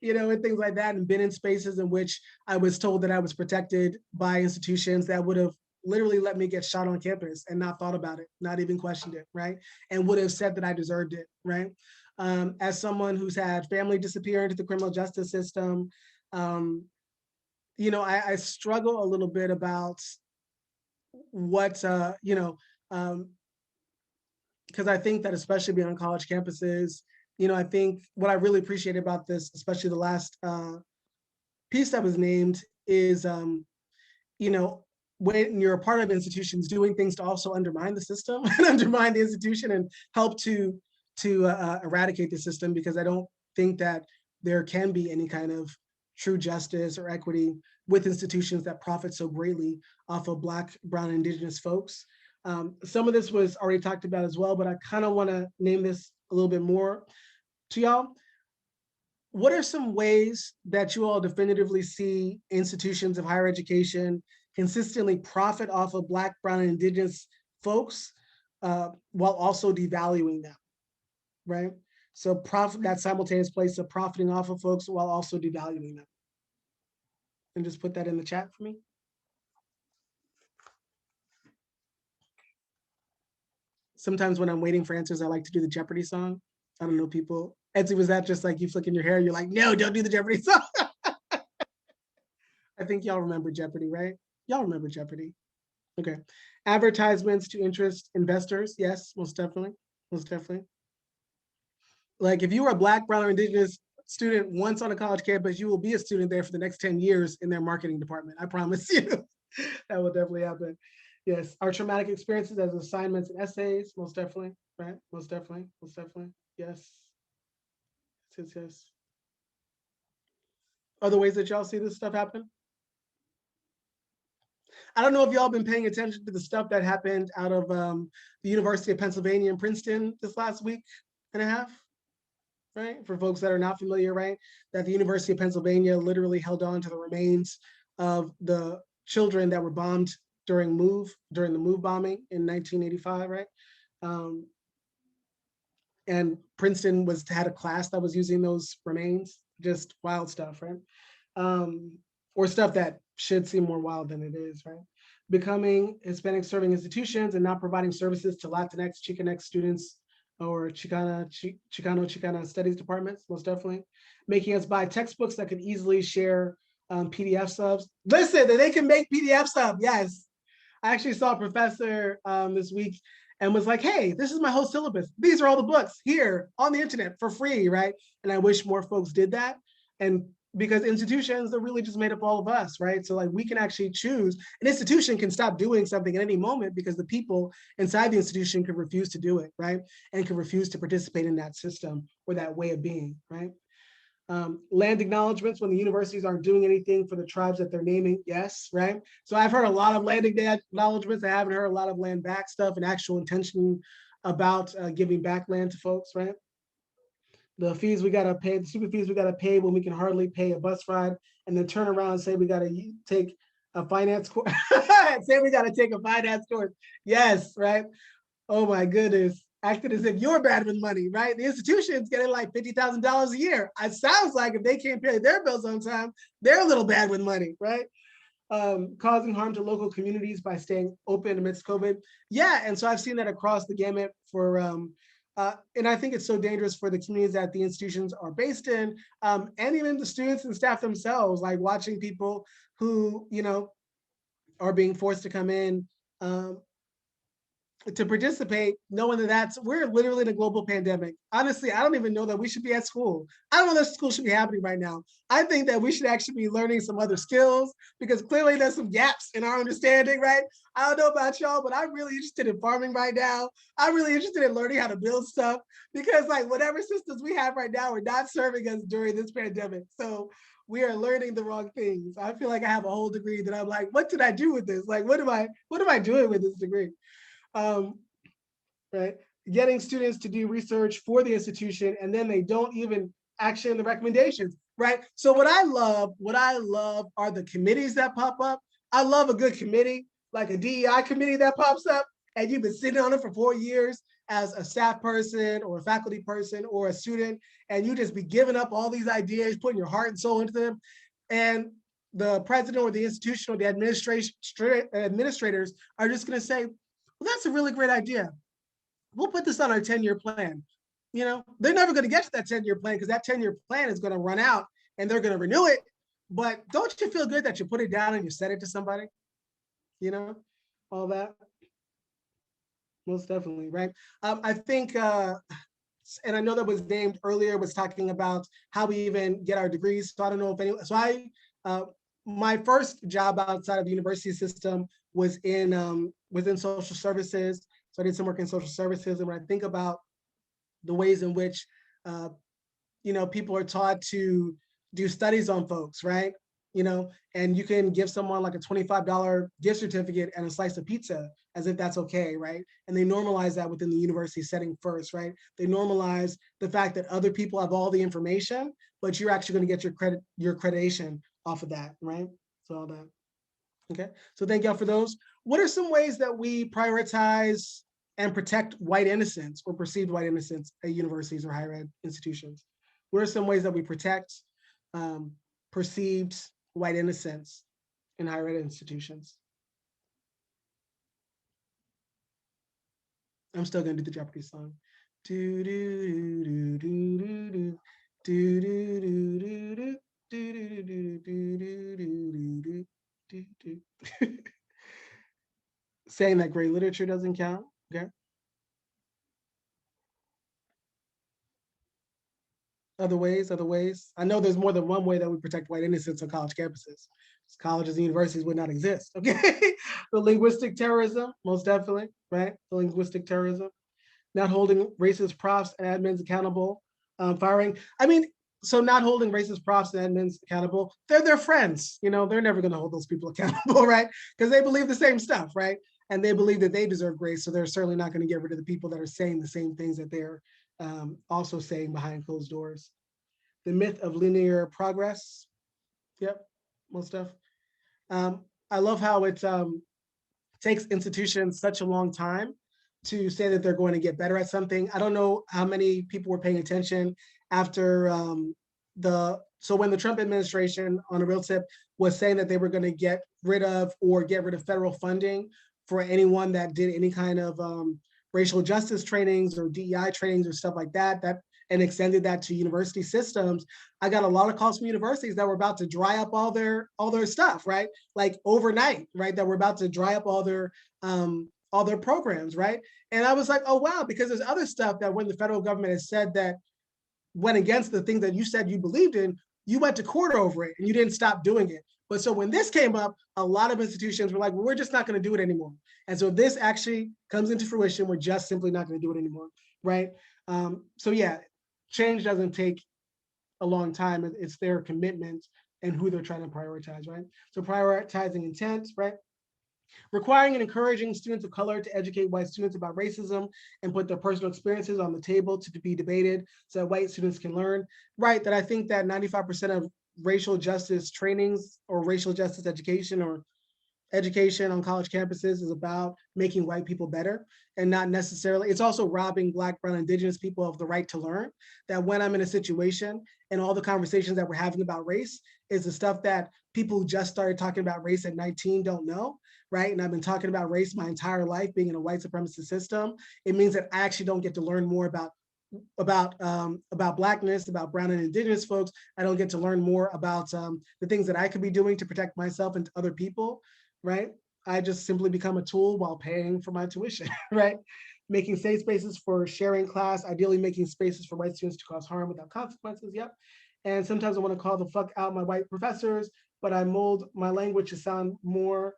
you know, and things like that, and been in spaces in which I was told that I was protected by institutions that would have literally let me get shot on campus and not thought about it, not even questioned it, right? And would have said that I deserved it, right? As someone who's had family disappear into the criminal justice system, you know, I struggle a little bit about what, you know, because I think that especially being on college campuses, you know, I think what I really appreciate about this, especially the last piece that was named, is, you know, when you're a part of institutions, doing things to also undermine the system and undermine the institution and help to eradicate the system, because I don't think that there can be any kind of true justice or equity with institutions that profit so greatly off of Black, brown, and Indigenous folks. Some of this was already talked about as well, but I kind of want to name this a little bit more to y'all. What are some ways that you all definitively see institutions of higher education consistently profit off of Black, brown, and Indigenous folks while also devaluing them, right? So profit, that simultaneous place of profiting off of folks while also devaluing them. And just put that in the chat for me. Sometimes when I'm waiting for answers, I like to do the Jeopardy song. I don't know, people. Edxi, was that just like you flicking your hair? You're like, no, don't do the Jeopardy song. I think y'all remember Jeopardy, right? Y'all remember Jeopardy. Okay. Advertisements to interest investors. Yes, most definitely. Most definitely. Like if you were a Black, brown, or Indigenous student once on a college campus, you will be a student there for the next 10 years in their marketing department. I promise you. That will definitely happen. Yes, our traumatic experiences as assignments and essays, most definitely, right? Most definitely, most definitely. Yes. Yes, yes. Other ways that y'all see this stuff happen? I don't know if y'all been paying attention to the stuff that happened out of the University of Pennsylvania in Princeton this last week and a half. right? For folks that are not familiar, right? That the University of Pennsylvania literally held on to the remains of the children that were bombed during the MOVE bombing in 1985, right? Um, and Princeton had a class that was using those remains, just wild stuff, right? Or stuff that should seem more wild than it is, right? Becoming Hispanic serving institutions and not providing services to Latinx, Chicanx students or Chicano studies departments, most definitely. Making us buy textbooks that could easily share PDF subs. Listen, that they can make PDF sub, yes. I actually saw a professor this week and was like, hey, this is my whole syllabus. These are all the books here on the internet for free, right? And I wish more folks did that. And because institutions are really just made up all of us, right? So like we can actually choose. An institution can stop doing something at any moment because the people inside the institution can refuse to do it, right? And can refuse to participate in that system or that way of being, right? Land acknowledgements when the universities aren't doing anything for the tribes that they're naming, yes, right? So I've heard a lot of land acknowledgements. I haven't heard a lot of land back stuff and actual intention about giving back land to folks, right? The fees we gotta pay, the stupid fees we gotta pay when we can hardly pay a bus ride, and then turn around and say we gotta take a finance course. Say we gotta take a finance course. Yes, right? Oh my goodness. Acted as if you're bad with money, right? The institution's getting like $50,000 a year. It sounds like if they can't pay their bills on time, they're a little bad with money, right? Causing harm to local communities by staying open amidst COVID. Yeah, and so I've seen that across the gamut for, and I think it's so dangerous for the communities that the institutions are based in, and even the students and staff themselves, like watching people who, are being forced to come in to participate, knowing that we're literally in a global pandemic. Honestly, I don't even know that we should be at school. I don't know that school should be happening right now. I think that we should actually be learning some other skills because clearly there's some gaps in our understanding, right? I don't know about y'all, but I'm really interested in farming right now. I'm really interested in learning how to build stuff because like whatever systems we have right now are not serving us during this pandemic. So we are learning the wrong things. I feel like I have a whole degree that I'm like, what did I do with this? Like, what am I doing with this degree? Right? Getting students to do research for the institution and then they don't even action the recommendations, right? So what I love are the committees that pop up. I love a good committee, like a DEI committee that pops up and you've been sitting on it for 4 years as a staff person or a faculty person or a student, and you just be giving up all these ideas, putting your heart and soul into them. And the president or the institution or the administrators are just gonna say, well, that's a really great idea. We'll put this on our 10-year plan. They're never going to get to that 10-year plan because that 10-year plan is going to run out and they're going to renew it. But don't you feel good that you put it down and you said it to somebody? All that. Most definitely, right? I think, and I know that was named earlier, was talking about how we even get our degrees. So I don't know if anyone, my first job outside of the university system was within social services. So I did some work in social services. And when I think about the ways in which, people are taught to do studies on folks, right? And you can give someone like a $25 gift certificate and a slice of pizza as if that's okay, right? And they normalize that within the university setting first, right? They normalize the fact that other people have all the information, but you're actually going to get your accreditation off of that, right? So all that. Okay, so thank y'all for those. What are some ways that we prioritize and protect white innocence or perceived white innocence at universities or higher ed institutions? What are some ways that we protect perceived white innocence in higher ed institutions? I'm still gonna do the Jeopardy song. Do do do do do do do do do do do do do do do do. Saying that great literature doesn't count. Okay. Other ways. I know there's more than one way that we protect white innocence on college campuses. Colleges and universities would not exist. Okay. The linguistic terrorism, most definitely, right? The linguistic terrorism. Not holding racist profs and admins accountable, firing. So not holding racist profs and admins accountable, they're their friends. They're never going to hold those people accountable, right? Because they believe the same stuff, right? And they believe that they deserve grace. So they're certainly not going to get rid of the people that are saying the same things that they're also saying behind closed doors. The myth of linear progress. Yep, most stuff. I love how it takes institutions such a long time to say that they're going to get better at something. I don't know how many people were paying attention after when the Trump administration, on a real tip, was saying that they were going to get rid of federal funding for anyone that did any kind of racial justice trainings or DEI trainings or stuff like that, and extended that to university systems. I got a lot of calls from universities that were about to dry up all their stuff, right? Like overnight, right? That were about to dry up all their programs, right? And I was like, oh wow, because there's other stuff that when the federal government has said that went against the things that you said you believed in, you went to court over it and you didn't stop doing it. But so when this came up, a lot of institutions were like, well, we're just not going to do it anymore. And so this actually comes into fruition. We're just simply not going to do it anymore, right? So yeah, change doesn't take a long time. It's their commitment and who they're trying to prioritize, right? So prioritizing intent, right? Requiring and encouraging students of color to educate white students about racism and put their personal experiences on the table to be debated so that white students can learn. Right, that I think that 95% of racial justice trainings or racial justice education or education on college campuses is about making white people better and not necessarily, it's also robbing Black, brown, indigenous people of the right to learn. That when I'm in a situation and all the conversations that we're having about race is the stuff that people who just started talking about race at 19 don't know, right? And I've been talking about race my entire life being in a white supremacist system. It means that I actually don't get to learn more about Blackness, about brown and indigenous folks. I don't get to learn more about the things that I could be doing to protect myself and other people, right? I just simply become a tool while paying for my tuition, right? Making safe spaces for sharing class, ideally making spaces for white students to cause harm without consequences, yep. And sometimes I want to call the fuck out my white professors, but I mold my language to sound more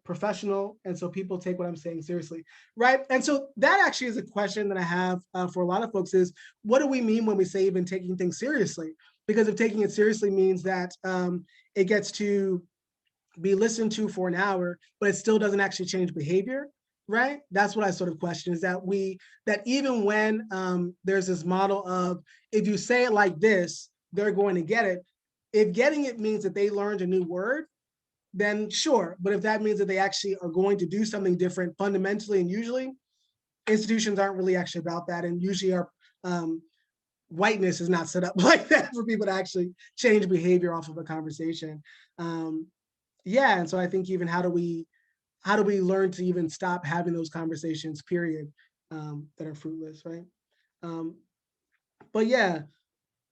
professional, and so people take what I'm saying seriously, right? And so that actually is a question that I have for a lot of folks is, what do we mean when we say even taking things seriously? Because if taking it seriously means that it gets to be listened to for an hour, but it still doesn't actually change behavior, right? That's what I sort of question, is that even when there's this model of, if you say it like this, they're going to get it. If getting it means that they learned a new word, then sure. But if that means that they actually are going to do something different fundamentally, and usually institutions aren't really actually about that. And usually our whiteness is not set up like that for people to actually change behavior off of a conversation. Yeah, and so I think even how do we learn to even stop having those conversations, period, that are fruitless, right? But yeah,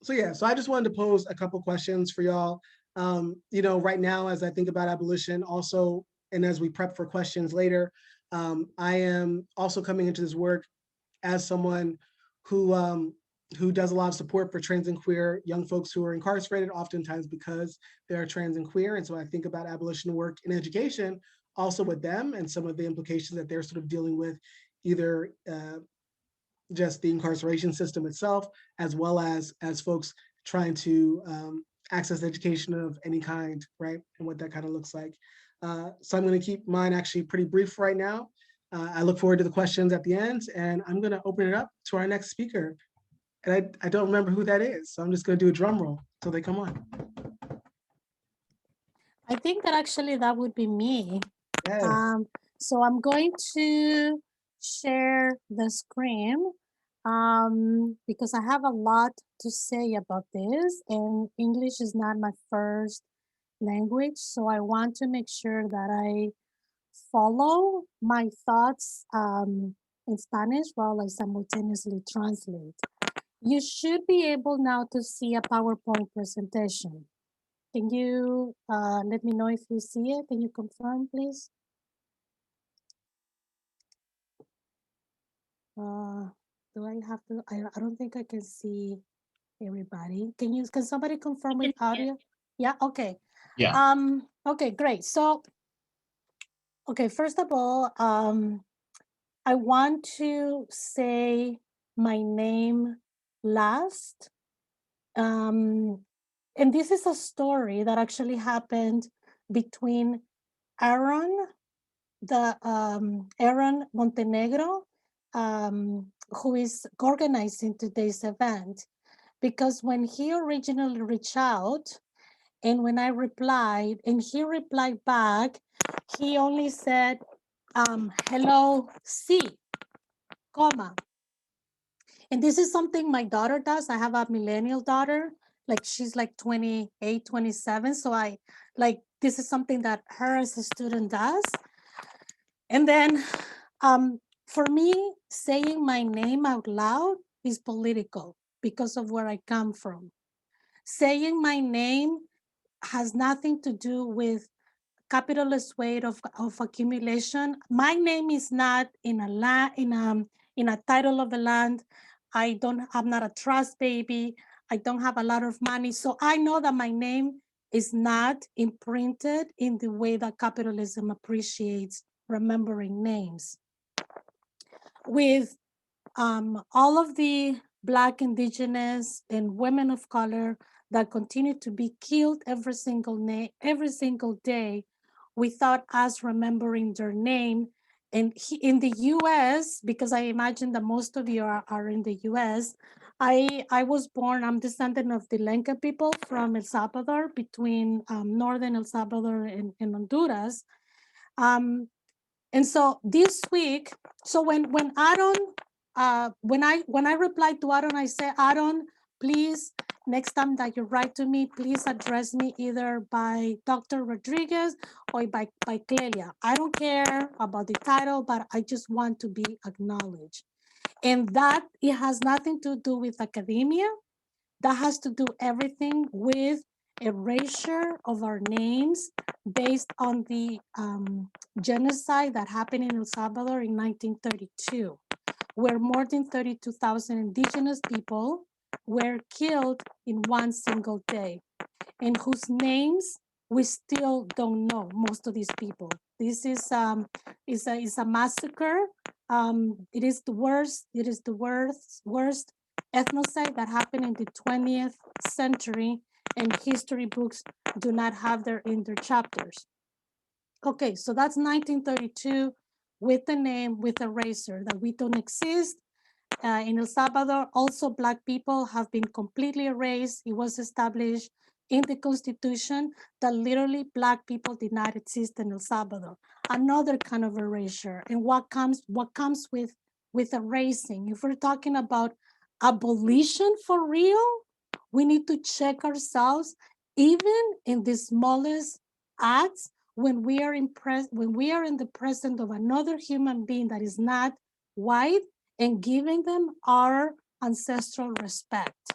so I just wanted to pose a couple questions for y'all. Right now, as I think about abolition also, and as we prep for questions later, I am also coming into this work as someone who does a lot of support for trans and queer young folks who are incarcerated, oftentimes because they're trans and queer. And so I think about abolition work in education also with them and some of the implications that they're sort of dealing with, either just the incarceration system itself, as well as folks trying to access education of any kind, right? And what that kind of looks like. So I'm going to keep mine actually pretty brief right now. I look forward to the questions at the end, and I'm going to open it up to our next speaker. And I don't remember who that is, so I'm just going to do a drum roll till they come on. I think that actually that would be me. Yes. So I'm going to share the screen because I have a lot to say about this, and English is not my first language. So I want to make sure that I follow my thoughts in Spanish while I simultaneously translate. You should be able now to see a PowerPoint presentation. Can you let me know if you see it? Can you confirm, please? Do I have to? I don't think I can see everybody. Can somebody confirm with audio? Yeah. Okay. Yeah. Okay. Great. So, okay. First of all, I want to say my name last. And this is a story that actually happened between Aaron Montenegro who is organizing today's event, because when he originally reached out, and when I replied, and he replied back, he only said, hello, sí, comma. And this is something my daughter does. I have a millennial daughter, like she's like 28, 27. So this is something that her as a student does. And then for me, saying my name out loud is political because of where I come from. Saying my name has nothing to do with capitalist way of accumulation. My name is not in a title of a land. I'm not a trust baby. I don't have a lot of money. So I know that my name is not imprinted in the way that capitalism appreciates remembering names. With all of the Black, Indigenous, and women of color that continue to be killed every single day without us remembering their name. And in the US, because I imagine that most of you are in the US, I was born, I'm descendant of the Lenca people from El Salvador, between northern El Salvador and Honduras. And so this week, so when Aaron, when I replied to Aaron, I said, Aaron, please, next time that you write to me, please address me either by Dr. Rodriguez or by Clelia. I don't care about the title, but I just want to be acknowledged. And that, it has nothing to do with academia. That has to do everything with erasure of our names based on the genocide that happened in El Salvador in 1932, where more than 32,000 indigenous people were killed in one single day, and whose names we still don't know, most of these people. This is a massacre. It is the worst ethnocide that happened in the 20th century, and history books do not have in their chapters. Okay, so that's 1932 with the name, with erasure, that we don't exist. In El Salvador, also Black people have been completely erased. It was established in the Constitution that literally Black people did not exist in El Salvador. Another kind of erasure. And what comes with erasing? If we're talking about abolition for real, we need to check ourselves, even in the smallest acts, when we are in the presence of another human being that is not white, and giving them our ancestral respect.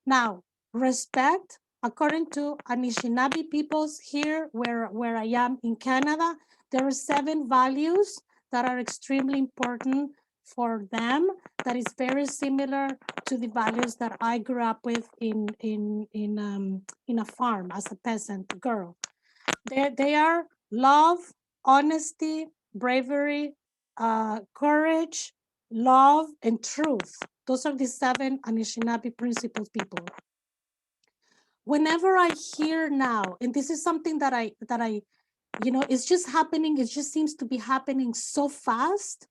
Now, respect, according to Anishinaabe peoples here, where I am in Canada, there are 7 values that are extremely important for them, that is very similar to the values that I grew up with in a farm as a peasant girl. They are love, honesty, bravery, courage, love, and truth. Those are the 7 Anishinaabe principles, people. Whenever I hear now, and this is something that I, it's just happening, it just seems to be happening so fast.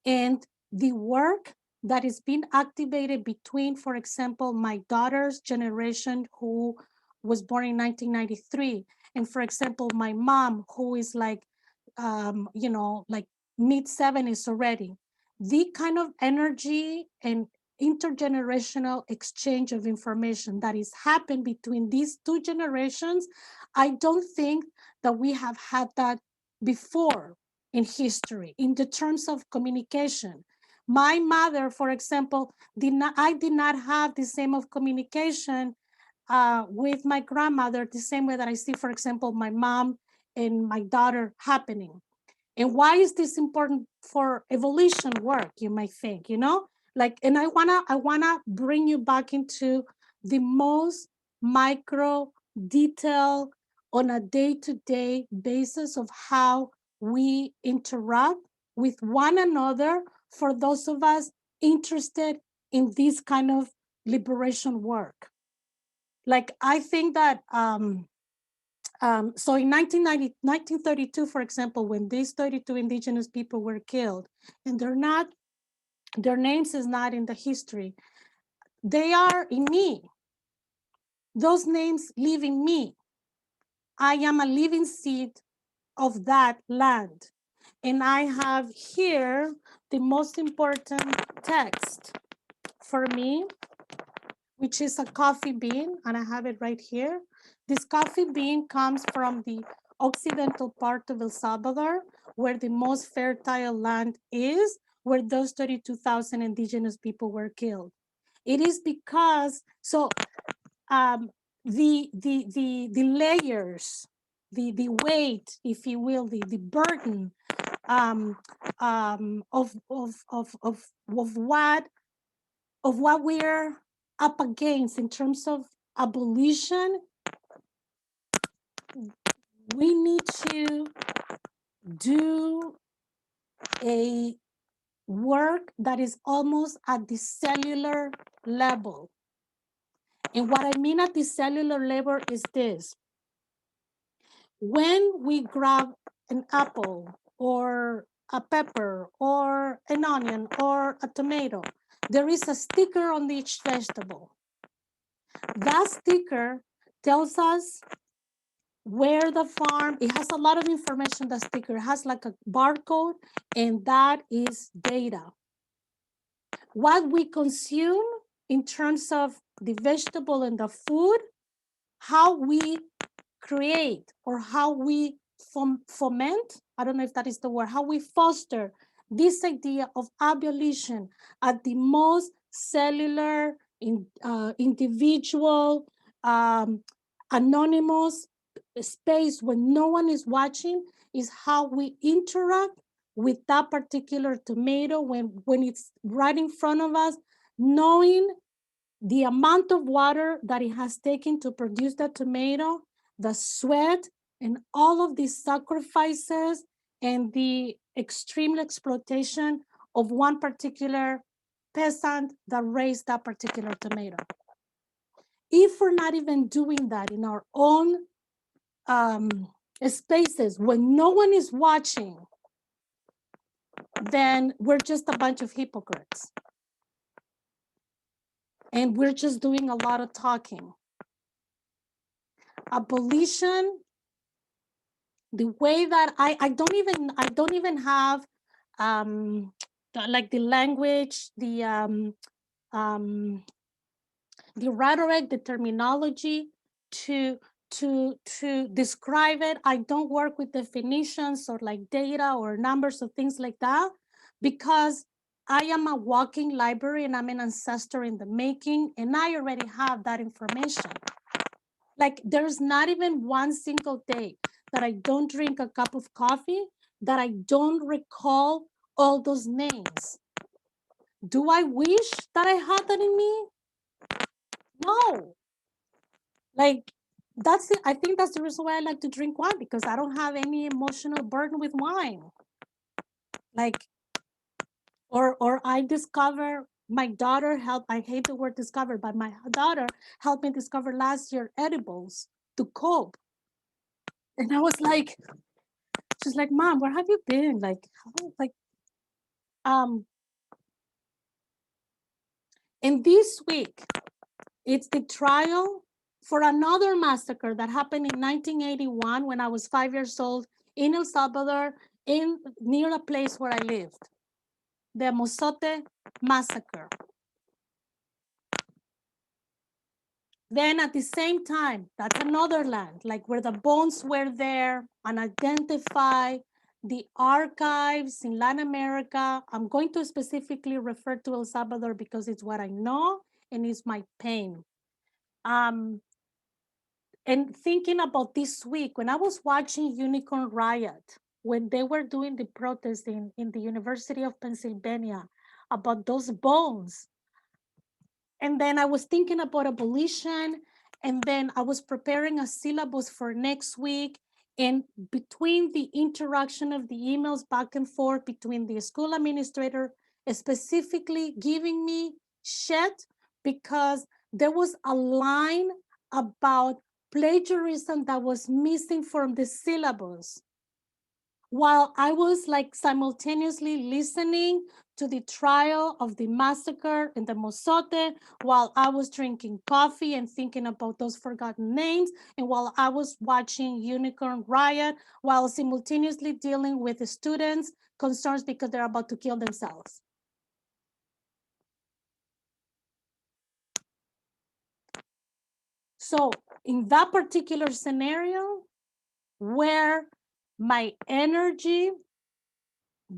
And the work that is being activated between, for example, my daughter's generation, who was born in 1993, and for example, my mom, who is like, like mid-70s already, the kind of energy and intergenerational exchange of information that is happened between these 2 generations, I don't think that we have had that before in history, in the terms of communication. My mother, for example, I did not have the same of communication with my grandmother, the same way that I see, for example, my mom and my daughter happening. And why is this important for evolution work, you might think, Like, and I wanna bring you back into the most micro detail on a day-to-day basis of how we interact with one another, for those of us interested in this kind of liberation work. Like, I think that so in 1932, for example, when these 32 indigenous people were killed, and they're not Their names is not in the history. They are in me. Those names live in me. I am a living seed of that land. And I have here the most important text for me, which is a coffee bean, and I have it right here. This coffee bean comes from the occidental part of El Salvador, where the most fertile land is, where those 32,000 indigenous people were killed. It is because, so the layers, the weight, if you will, the burden of what we're up against in terms of abolition, we need to do a work that is almost at the cellular level. And what I mean at the cellular level is this. When we grab an apple or a pepper or an onion or a tomato, there is a sticker on each vegetable. That sticker tells us where the farm, it has a lot of information, the sticker has like a barcode, and that is data. What we consume in terms of the vegetable and the food, how we create or how we foment, I don't know if that is the word, how we foster this idea of abolition at the most cellular, individual, anonymous space when no one is watching, is how we interact with that particular tomato when it's right in front of us, knowing the amount of water that it has taken to produce that tomato, the sweat, and all of these sacrifices and the extreme exploitation of one particular peasant that raised that particular tomato. If we're not even doing that in our own spaces when no one is watching, then we're just a bunch of hypocrites. And we're just doing a lot of talking. Abolition, the way that I don't even have like the language, the rhetoric, the terminology to describe it. I don't work with definitions or like data or numbers or things like that, because I am a walking library and I'm an ancestor in the making, and I already have that information. Like there's not even one single day that I don't drink a cup of coffee that I don't recall all those names. Do I wish that I had that in me? No. Like that's it. I think that's the reason why I like to drink wine, because I don't have any emotional burden with wine. Like, or I discover, my daughter helped, I hate the word discover, but my daughter helped me discover last year edibles to cope. And I was like, she's like, Mom, where have you been? Like, and this week, it's the trial for another massacre that happened in 1981 when I was 5 years old in El Salvador, near a place where I lived, the Mozote massacre. Then at the same time, that's another land, like where the bones were there, and identify the archives in Latin America. I'm going to specifically refer to El Salvador because it's what I know and it's my pain. And thinking about this week, when I was watching Unicorn Riot, when they were doing the protest in the University of Pennsylvania about those bones, and then I was thinking about abolition, and then I was preparing a syllabus for next week. And between the interaction of the emails back and forth between the school administrator, specifically giving me shit because there was a line about plagiarism that was missing from the syllabus. while I was like simultaneously listening to the trial of the massacre in the Mozote, while I was drinking coffee and thinking about those forgotten names, and while I was watching Unicorn Riot, while simultaneously dealing with the students' concerns because they're about to kill themselves. So in that particular scenario, where my energy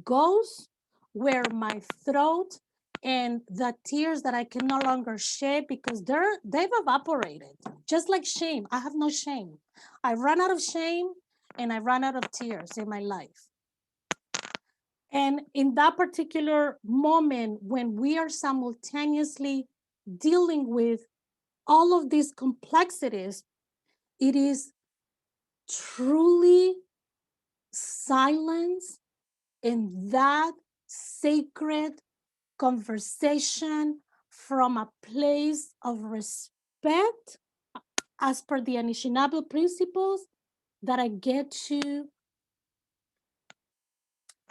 goes, where my throat and the tears that I can no longer shed because they've evaporated. Just like shame, I have no shame. I run out of shame and I run out of tears in my life. And in that particular moment, when we are simultaneously dealing with all of these complexities, it is truly silence in that sacred conversation from a place of respect as per the Anishinaabe principles that I get to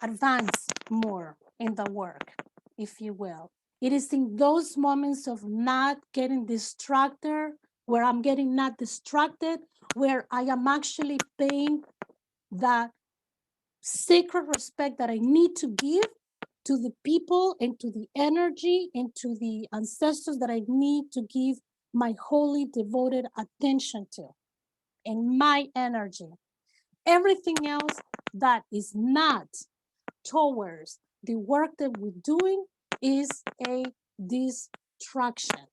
advance more in the work, if you will. It is in those moments of not getting distracted, where I'm getting not distracted, where I am actually paying that sacred respect that I need to give to the people and to the energy and to the ancestors that I need to give my wholly devoted attention to and my energy. Everything else that is not towards the work that we're doing is a distraction.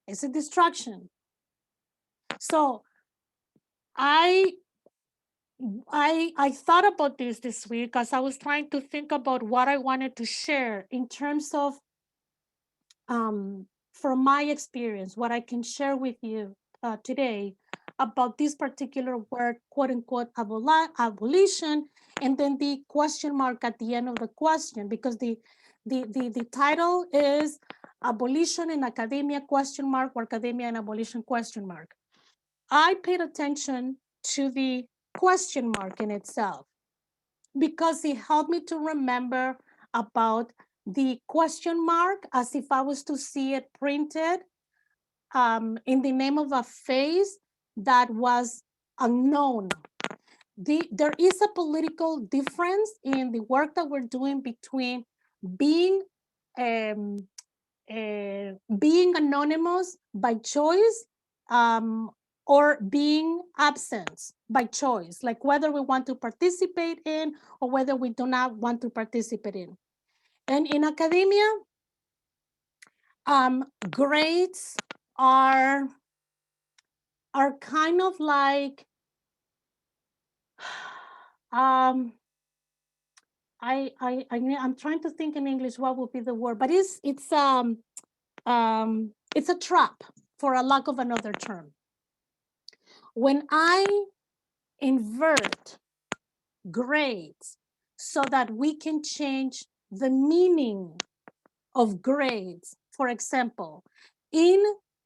It's a distraction. So I thought about this week as I was trying to think about what I wanted to share in terms of from my experience, what I can share with you today about this particular word, quote unquote, abolition, and then the question mark at the end of the question, because the title is Abolition and Academia question mark, or Academia and Abolition question mark. I paid attention to the question mark in itself because it helped me to remember about the question mark as if I was to see it printed in the name of a face that was unknown. There is a political difference in the work that we're doing between being being anonymous by choice or being absent by choice, like whether we want to participate in or whether we do not want to participate in. And in academia, grades are kind of like, I'm trying to think in English what would be the word, but it's a trap, for a lack of another term. When I invert grades so that we can change the meaning of grades, for example, in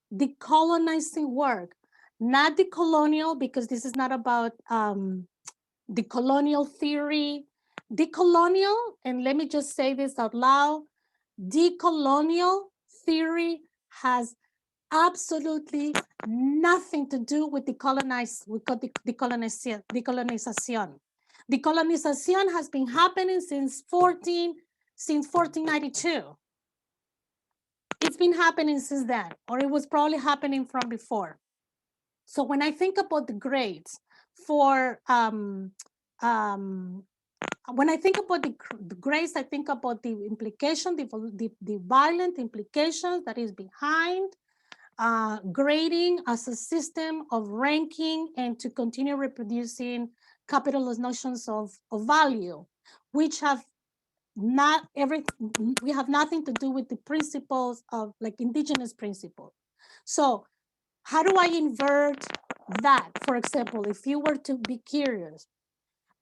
the colonizing work, not the colonial, because this is not about the colonial theory. Decolonial, and let me just say this out loud, decolonial theory has absolutely nothing to do with decolonization. Decolonization has been happening since 1492. It's been happening since then, or it was probably happening from before. So when I think about the grades for when I think about the grades, I think about the implication, the violent implications that is behind grading as a system of ranking and to continue reproducing capitalist notions of value, which have we have nothing to do with the principles of like indigenous principles. So how do I invert that? For example, if you were to be curious,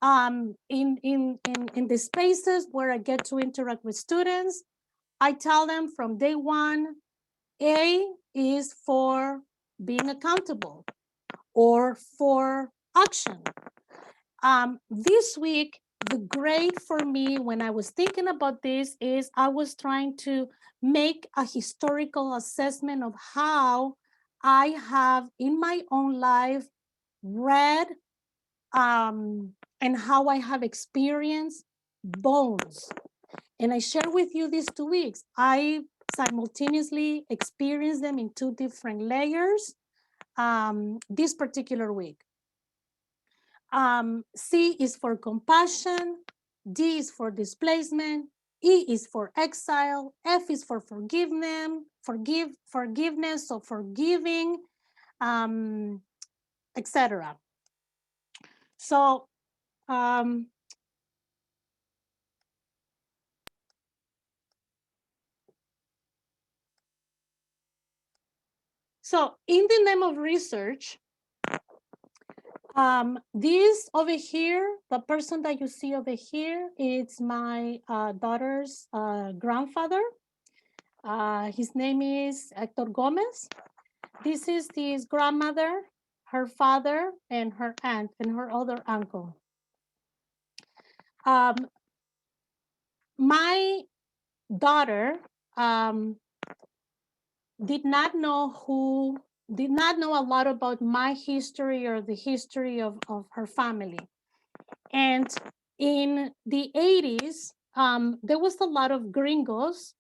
in the spaces where I get to interact with students, I tell them from day one, A is for being accountable or for action. This week, the grade for me when I was thinking about this is I was trying to make a historical assessment of how I have in my own life read and how I have experienced bones. And I share with you these 2 weeks. I simultaneously experienced them in 2 different layers this particular week. C is for compassion, D is for displacement, E is for exile, F is for forgiveness, or forgiving, etc. So in the name of research, this over here, the person that you see over here, it's my daughter's grandfather. His name is Hector Gomez. This is his grandmother, her father, and her aunt, and her other uncle. My daughter did not know a lot about my history or the history of her family. And in the 80s, there was a lot of gringos.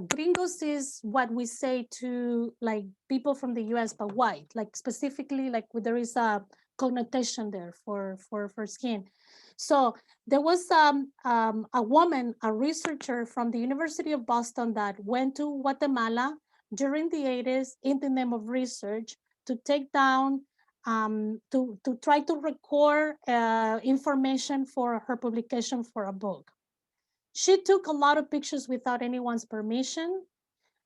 Gringos is what we say to like people from the US, but white, like specifically, like there is a connotation there for skin. So there was a woman, a researcher from the University of Boston that went to Guatemala during the 80s in the name of research to take down to try to record information for her publication for a book. She took a lot of pictures without anyone's permission.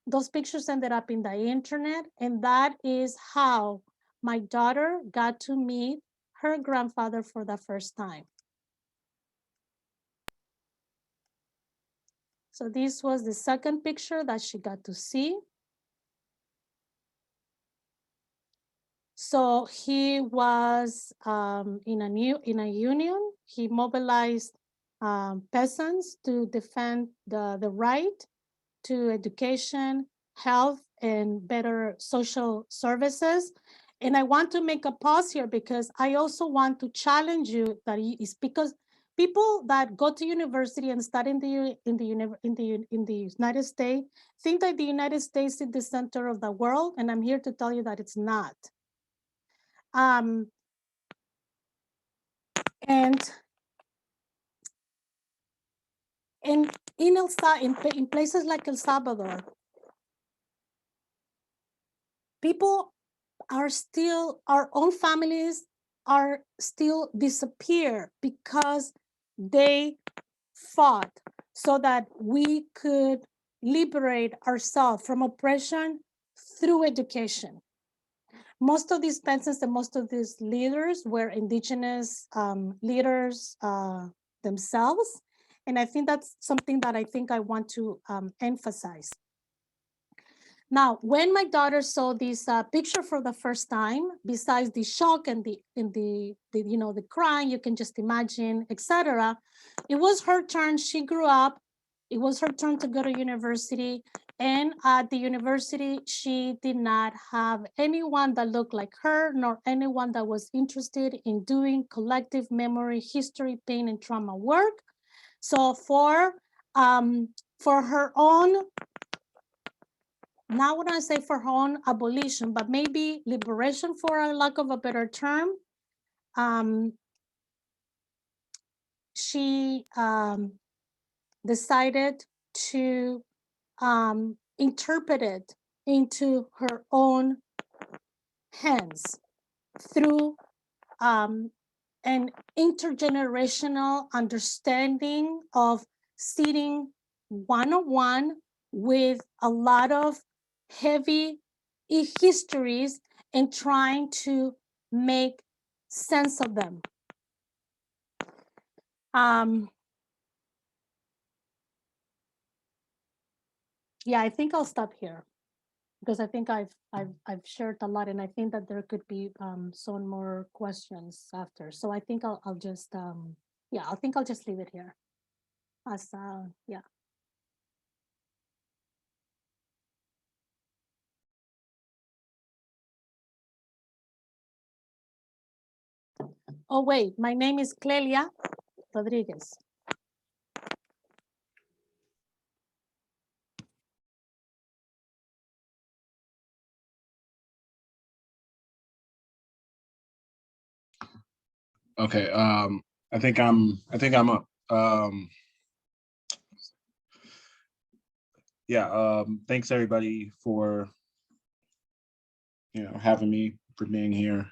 Those pictures ended up in the internet, and that is how my daughter got to meet her grandfather for the first time. So this was the second picture that she got to see. So he was in a union. He mobilized peasants to defend the right to education, health, and better social services. And I want to make a pause here because I also want to challenge you that is because people that go to university and study in the United States think that the United States is the center of the world, and I'm here to tell you that it's not. And in places like El Salvador, people are still, our own families are still disappear because they fought so that we could liberate ourselves from oppression through education. Most of these peasants and most of these leaders were indigenous leaders themselves. And I think that's something that I want to emphasize. Now, when my daughter saw this picture for the first time, besides the shock and the crying, you can just imagine, etc., it was her turn. She grew up. It was her turn to go to university. And at the university, she did not have anyone that looked like her, nor anyone that was interested in doing collective memory, history, pain, and trauma work. So for her own, not want to say for her own abolition, but maybe liberation, for a lack of a better term, she decided to interpret it into her own hands through an intergenerational understanding of sitting one-on-one with a lot of heavy histories and trying to make sense of them. Yeah, I think I'll stop here. because I think I've shared a lot, and I think that there could be some more questions after. So I think I'll just yeah, I think I'll just leave it here. As yeah. Oh wait, my name is Clelia Rodriguez. Okay, I think I'm up. Yeah, thanks everybody for having me, for being here.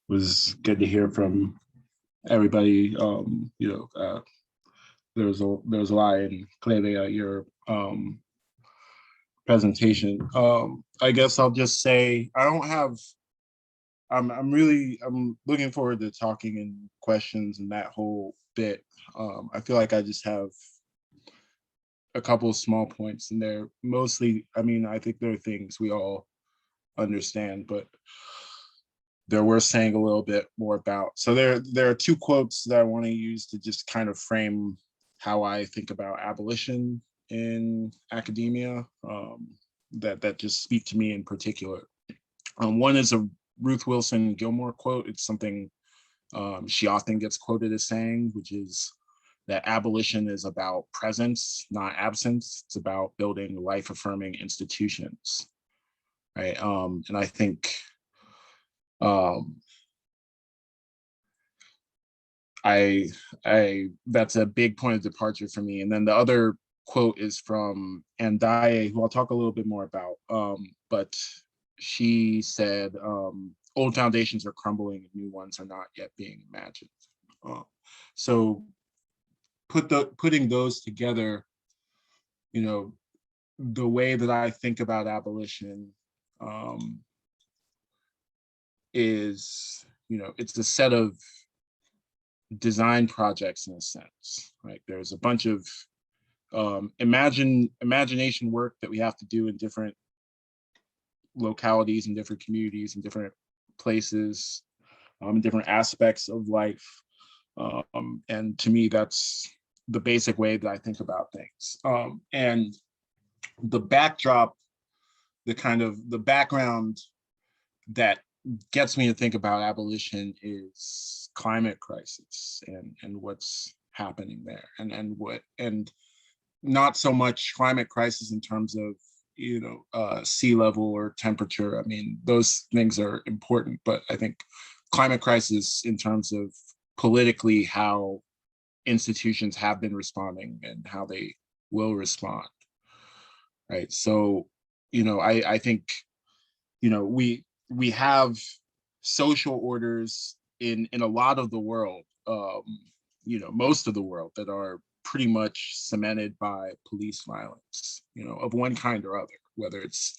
Was good to hear from everybody. There was a lot in clearly your presentation. I guess I'll just say I don't have. I'm looking forward to talking and questions and that whole bit. I feel like I just have a couple of small points, and they're mostly, I mean, I think there are things we all understand, but they're worth saying a little bit more about. So there are two quotes that I want to use to just kind of frame how I think about abolition in academia, that just speak to me in particular. One is a Ruth Wilson Gilmore quote. It's something she often gets quoted as saying, which is that abolition is about presence, not absence. It's about building life-affirming institutions, right? And I think I that's a big point of departure for me. And then the other quote is from Andaye, who I'll talk a little bit more about. But she said, old foundations are crumbling and new ones are not yet being imagined. So putting those together, the way that I think about abolition is, it's a set of design projects in a sense, right? There's a bunch of imagination work that we have to do in different localities and different communities and different places, different aspects of life. And to me, that's the basic way that I think about things. And the backdrop, the background that gets me to think about abolition is climate crisis and what's happening there, and not so much climate crisis in terms of sea level or temperature. I mean, those things are important, but I think climate crisis in terms of politically how institutions have been responding and how they will respond, right? So I think we have social orders in a lot of the world, most of the world, that are pretty much cemented by police violence, of one kind or other, whether it's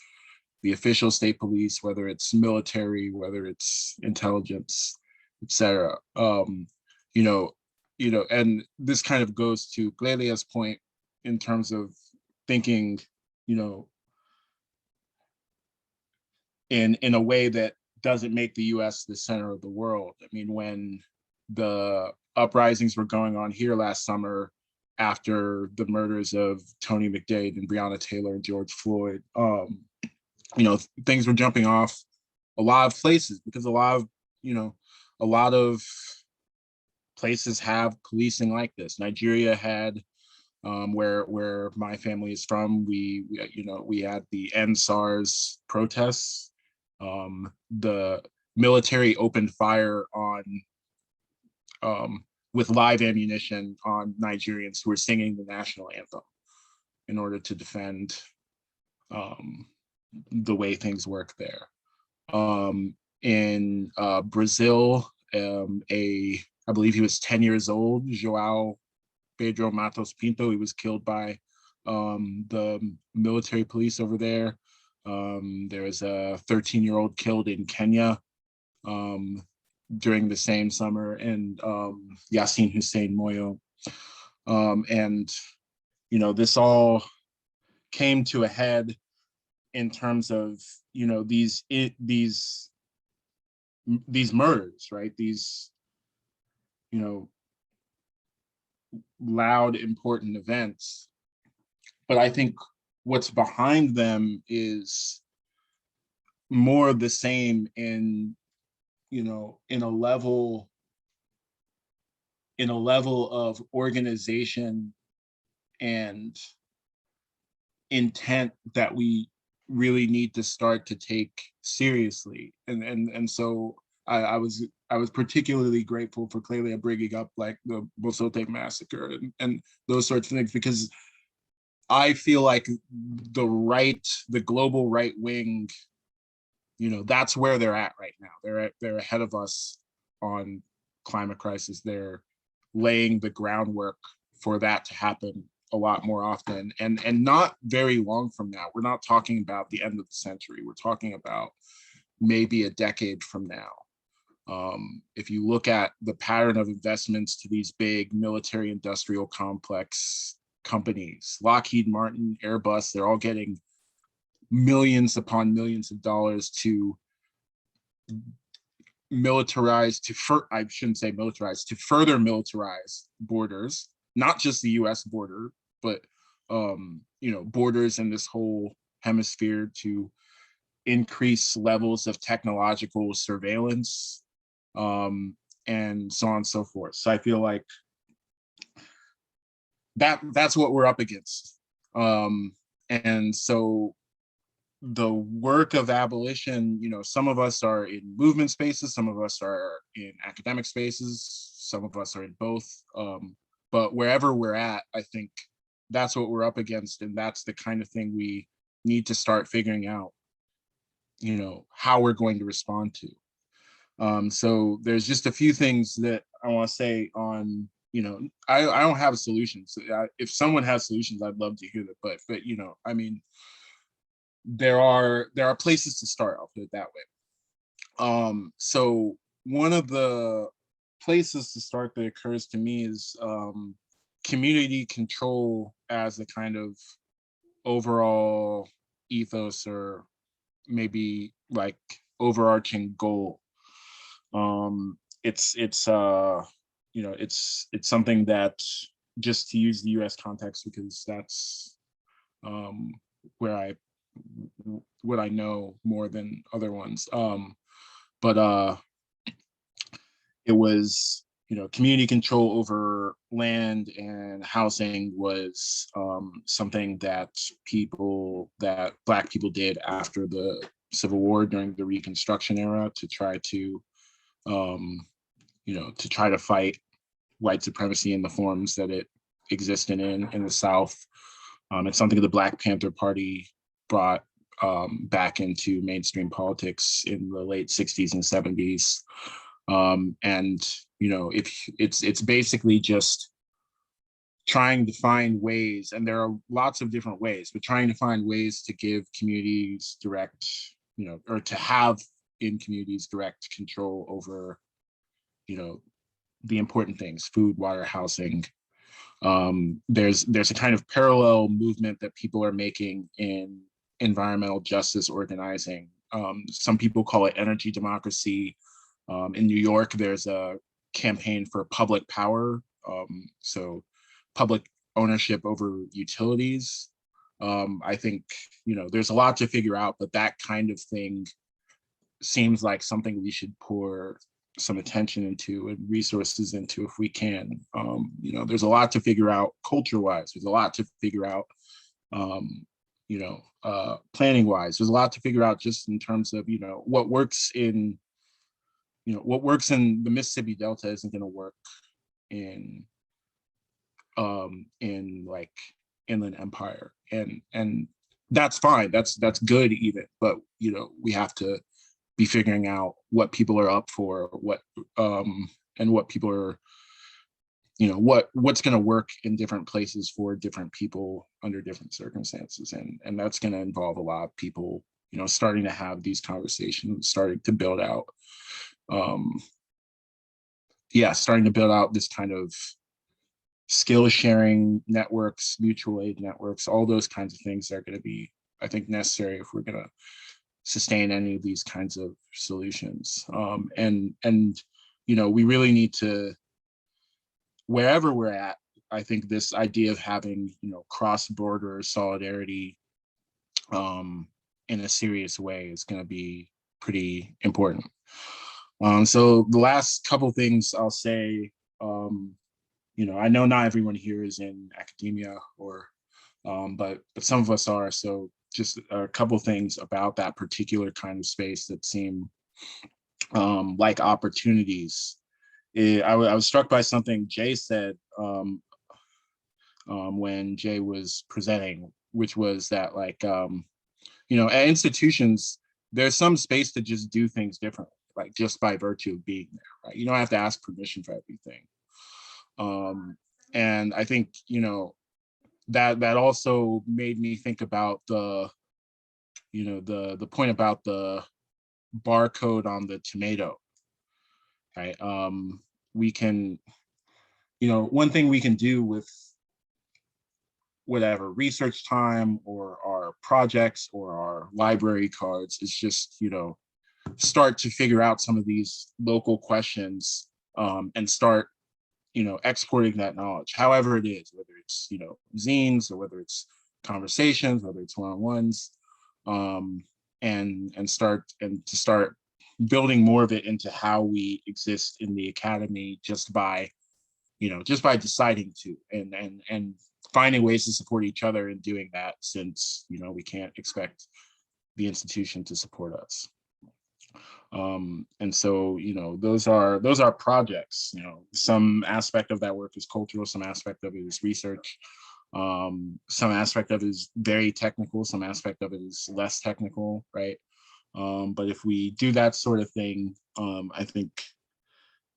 the official state police, whether it's military, whether it's intelligence, etc. And this kind of goes to Glelia's point in terms of thinking, in a way that doesn't make the US the center of the world. I mean, when the uprisings were going on here last summer after the murders of Tony McDade and Breonna Taylor and George Floyd, things were jumping off a lot of places because a lot of places have policing like this. Nigeria had, where my family is from, we had the End SARS protests. The military opened fire on with live ammunition on Nigerians who were singing the national anthem in order to defend the way things work there. In Brazil, I believe he was 10 years old, João Pedro Matos Pinto, he was killed by the military police over there. There was a 13-year-old killed in Kenya during the same summer, and Yasin Hussein Moyo. And this all came to a head in terms of, you know, these murders, right? These, you know, loud, important events. But I think what's behind them is more of the same in, you know, in a level of organization and intent that we really need to start to take seriously. And so I was particularly grateful for Clelia bringing up like the Bosote massacre and those sorts of things, because I feel like the global right wing, you know, that's where they're at right now. They're ahead of us on climate crisis. They're laying the groundwork for that to happen a lot more often, and not very long from now. We're not talking about the end of the century. We're talking about maybe a decade from now. If you look at the pattern of investments to these big military industrial complex companies, Lockheed Martin, Airbus, they're all getting millions upon millions of dollars to militarize, I shouldn't say militarize, to further militarize borders, not just the US border, but you know, borders in this whole hemisphere, to increase levels of technological surveillance, and so on and so forth. So I feel like that's what we're up against. And so the work of abolition, you know, some of us are in movement spaces, some of us are in academic spaces, some of us are in both. But wherever we're at, I think that's what we're up against. And that's the kind of thing we need to start figuring out, you know, how we're going to respond to. So there's just a few things that I want to say on, you know, I don't have solutions. If someone has solutions, I'd love to hear that. But you know, I mean, there are places to start, I'll put it that way. So one of the places to start that occurs to me is community control as a kind of overall ethos, or maybe like overarching goal. It's you know, it's something that, just to use the US context, because that's where what I know more than other ones. But it was, you know, community control over land and housing was something that Black people did after the Civil War, during the Reconstruction era, to try to, you know, to try to fight white supremacy in the forms that it existed in the South. It's something the Black Panther Party brought back into mainstream politics in the late 60s and 70s. And, you know, if it's basically just trying to find ways, and there are lots of different ways, but trying to find ways to give communities direct, you know, or to have in communities direct control over, you know, the important things: food, water, housing. There's a kind of parallel movement that people are making in environmental justice organizing. Some people call it energy democracy. In New York, there's a campaign for public power, so public ownership over utilities. I think, you know, there's a lot to figure out, but that kind of thing seems like something we should pour some attention into and resources into if we can. You know, there's a lot to figure out culture-wise. There's a lot to figure out, you know, planning-wise. There's a lot to figure out just in terms of, you know, what works in, you know, what works in the Mississippi Delta isn't going to work in like Inland Empire, and that's fine. That's good even, but you know, we have to be figuring out what people are up for, what and what people are, you know, what's going to work in different places for different people under different circumstances, and that's going to involve a lot of people, you know, starting to have these conversations, starting to build out starting to build out this kind of skill sharing networks, mutual aid networks, all those kinds of things are going to be I think, necessary if we're going to sustain any of these kinds of solutions. And we really need to, wherever we're at, I think this idea of having, cross-border solidarity in a serious way is going to be pretty important. So the last couple things I'll say, I know not everyone here is in academia but some of us are. So just a couple things about that particular kind of space that seem like opportunities. I was struck by something Jay said when Jay was presenting, which was that at institutions, there's some space to just do things differently, like just by virtue of being there, right? You don't have to ask permission for everything. And I think, that also made me think about the point about the barcode on the tomato, right? We can, one thing we can do with whatever research time or our projects or our library cards is just, start to figure out some of these local questions and start, exporting that knowledge, however it is, whether it's, zines or whether it's conversations, whether it's one-on-ones, and to start building more of it into how we exist in the academy just by deciding to and finding ways to support each other in doing that, since we can't expect the institution to support us. And so those are projects. Some aspect of that work is cultural, some aspect of it is research, some aspect of it is very technical, some aspect of it is less technical, right? But if we do that sort of thing, I think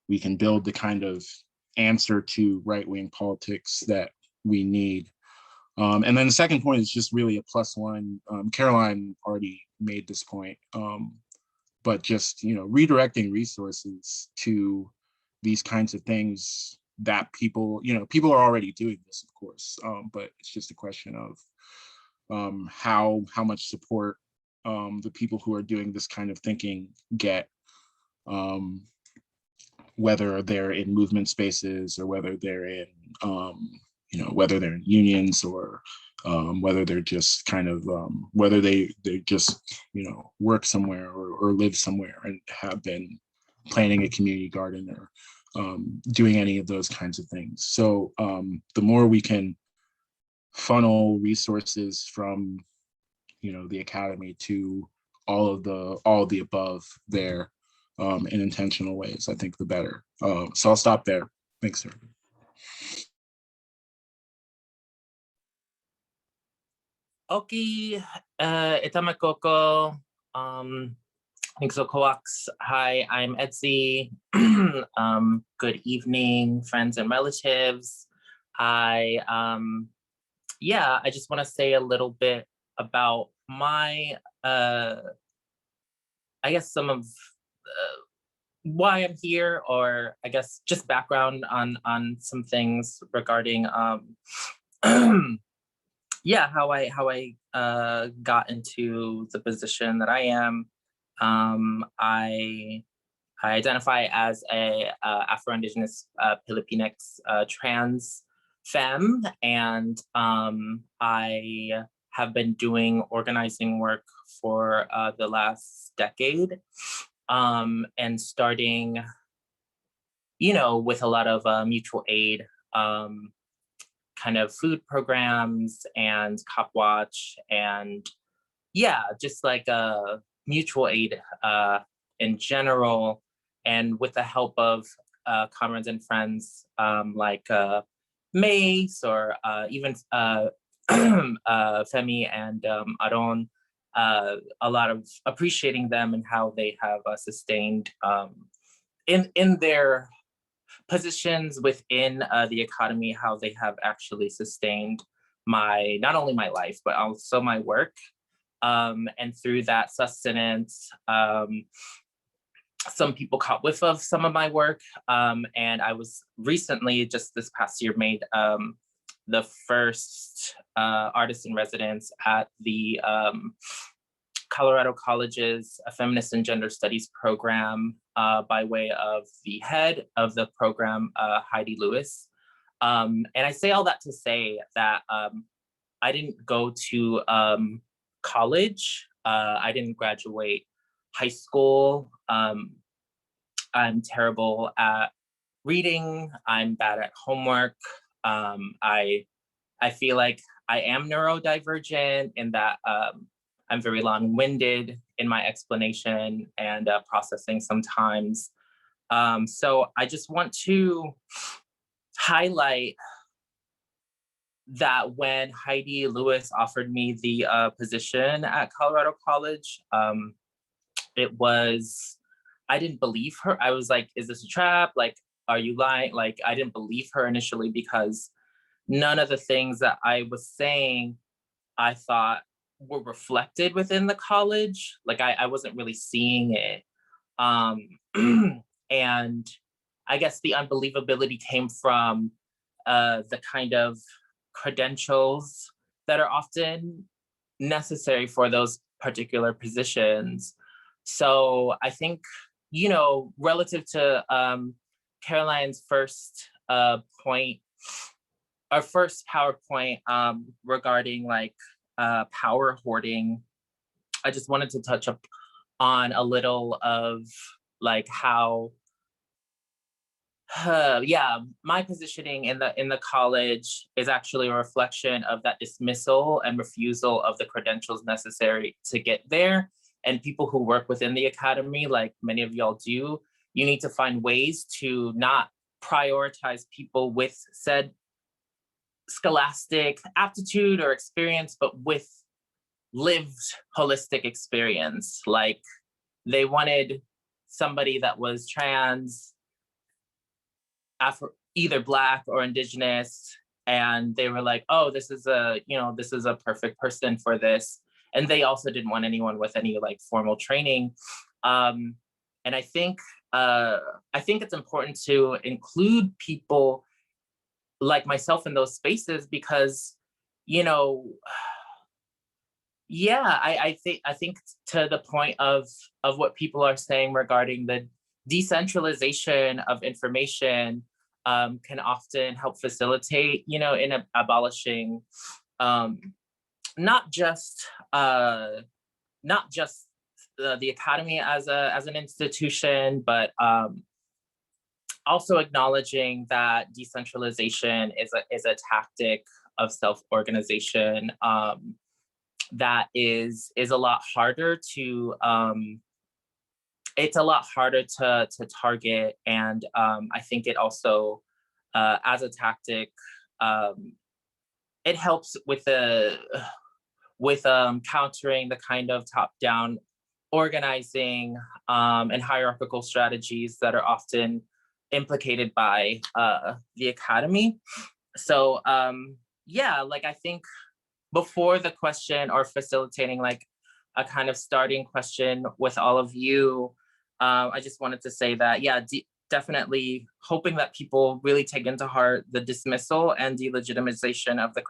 we can build the kind of answer to right-wing politics that we need. And then the second point is just really a plus one. Caroline already made this point, but just redirecting resources to these kinds of things that people are already doing this, of course, but it's just a question of how much support the people who are doing this kind of thinking get, whether they're in movement spaces or whether they're in whether they're in unions or whether they're just kind of whether they just work somewhere or live somewhere and have been planting a community garden or doing any of those kinds of things. So the more we can funnel resources from the academy to all of the above there in intentional ways, I think the better. So I'll stop there. Thanks, sir. Okay, Itamakoko, Nixocoax. Hi, I'm edxi. Good evening, friends and relatives. I just want to say a little bit about my, I guess some of why I'm here, or I guess just background on some things regarding how I got into the position that I am. I identify as a Afro-Indigenous Filipinx trans femme, and I have been doing organizing work for the last decade, and starting, with a lot of mutual aid kind of food programs and cop watch, and just like a mutual aid in general, and with the help of comrades and friends like Mase or even Femi and Aron, a lot of appreciating them and how they have sustained in their positions within the academy, how they have actually sustained not only my life, but also my work. And through that sustenance, some people caught whiff of some of my work. And I was recently, just this past year, made the first artist in residence at the Colorado College's Feminist and Gender Studies program by way of the head of the program, Heidi Lewis. And I say all that to say that I didn't go to college. I didn't graduate high school. I'm terrible at reading. I'm bad at homework. I feel like I am neurodivergent in that I'm very long-winded in my explanation and processing sometimes. So I just want to highlight that when Heidi Lewis offered me the position at Colorado College, I didn't believe her. I was like, is this a trap? Like, are you lying? Like, I didn't believe her initially because none of the things that I was saying, I thought were reflected within the college. Like, I wasn't really seeing it. And I guess the unbelievability came from the kind of credentials that are often necessary for those particular positions. So I think, you know, relative to Caroline's first point, our first PowerPoint regarding like power hoarding, I just wanted to touch up on a little of like how, my positioning in the college is actually a reflection of that dismissal and refusal of the credentials necessary to get there. And people who work within the academy, like many of y'all do, you need to find ways to not prioritize people with said scholastic aptitude or experience, but with lived holistic experience. Like they wanted somebody that was trans, either Black or Indigenous, and they were like, oh, this is a perfect person for this. And they also didn't want anyone with any like formal training. And I think it's important to include people like myself in those spaces because, you know, I think to the point of what people are saying regarding the decentralization of information can often help facilitate, you know, in abolishing not just the academy as an institution, but also acknowledging that decentralization is a tactic of self-organization that is a lot harder to target, and I think it also as a tactic it helps with countering the kind of top-down organizing and hierarchical strategies that are often implicated by the academy. So like I think before the question or facilitating like a kind of starting question with all of you, I just wanted to say that, definitely hoping that people really take into heart the dismissal and delegitimization of the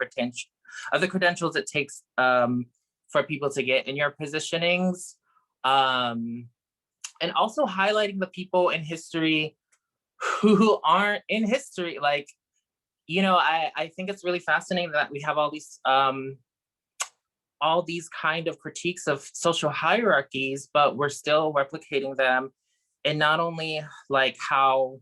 credentials it takes for people to get in your positionings. And also highlighting the people in history who aren't in history. Like, you know, I think it's really fascinating that we have all these kind of critiques of social hierarchies, but we're still replicating them. And not only like how,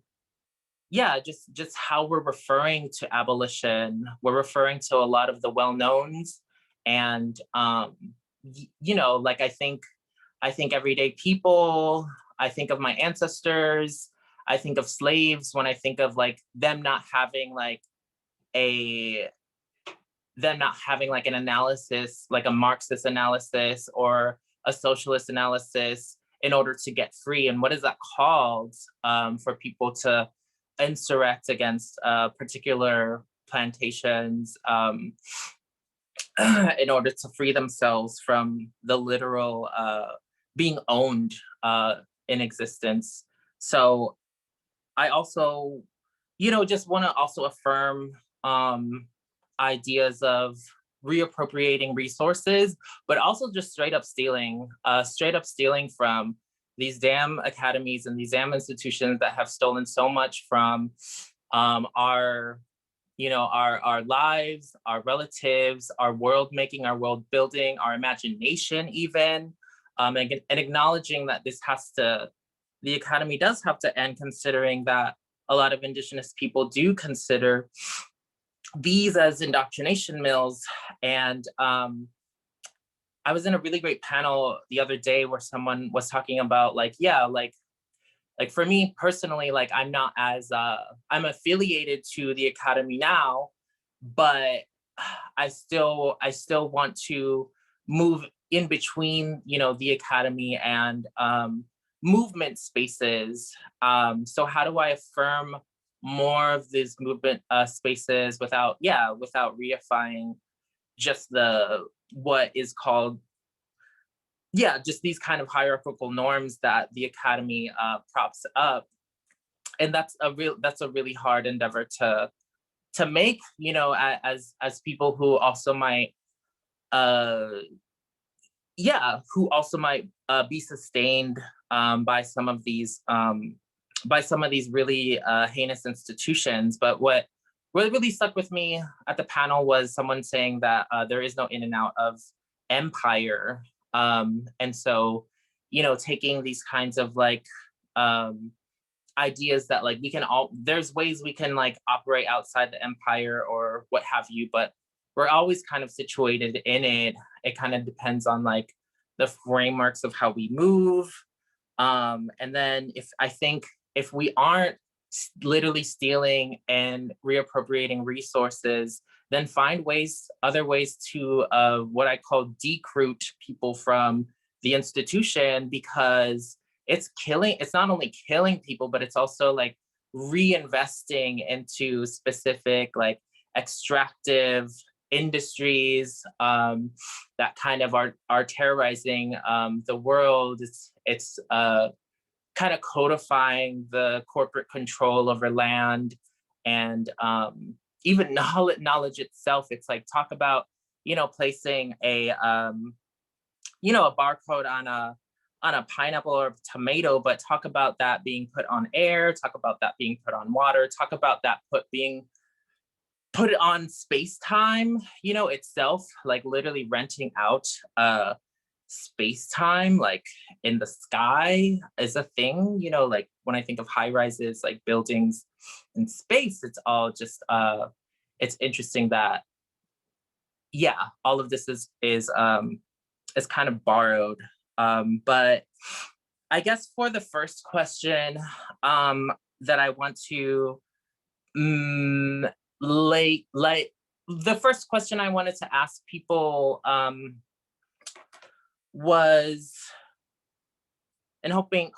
just how we're referring to abolition, we're referring to a lot of the well-knowns. And, you know, like I think everyday people, I think of my ancestors, I think of slaves when I think of like them not having like an analysis, like a Marxist analysis or a socialist analysis in order to get free. And what is that called for people to insurrect against particular plantations in order to free themselves from the literal being owned in existence. So I also, you know, just want to also affirm ideas of reappropriating resources, but also just straight up stealing from these damn academies and these damn institutions that have stolen so much from our lives, our relatives, our world making, our world building, our imagination even, and acknowledging that the academy does have to end, considering that a lot of Indigenous people do consider these as indoctrination mills. And I was in a really great panel the other day where someone was talking about like for me personally, like I'm not as, I'm affiliated to the academy now, but I still want to move in between, the academy and movement spaces. So how do I affirm more of these movement spaces without reifying just what is called, just these kind of hierarchical norms that the academy props up. And that's a really hard endeavor to make, as people who also might be sustained by some of these really heinous institutions. But what really stuck with me at the panel was someone saying that there is no in and out of empire. And so, taking these kinds of like ideas that like there's ways we can like operate outside the empire or what have you, but we're always kind of situated in it. It kind of depends on like the frameworks of how we move. And then if we aren't literally stealing and reappropriating resources, then find other ways to what I call decroot people from the institution, because it's not only killing people, but it's also like reinvesting into specific like extractive industries that kind of are terrorizing the world. It's kind of codifying the corporate control over land and even knowledge itself. It's like, talk about, placing a barcode on a pineapple or a tomato, but talk about that being put on air, talk about that being put on water, talk about that being put on space-time, itself, like literally renting out space-time, like in the sky is a thing, like when I think of high rises, like buildings in space, it's all just, it's interesting that, all of this is kind of borrowed. But I guess for the first question that I want to the first question I wanted to ask people was, and hoping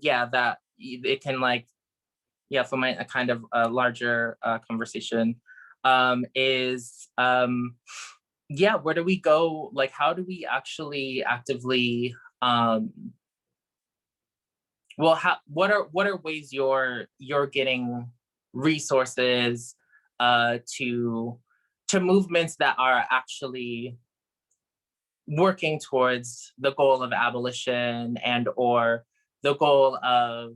that it can like foment a kind of a larger conversation, is where do we go? Like, how do we actually actively what are ways you're getting resources to movements that are actually working towards the goal of abolition and or the goal of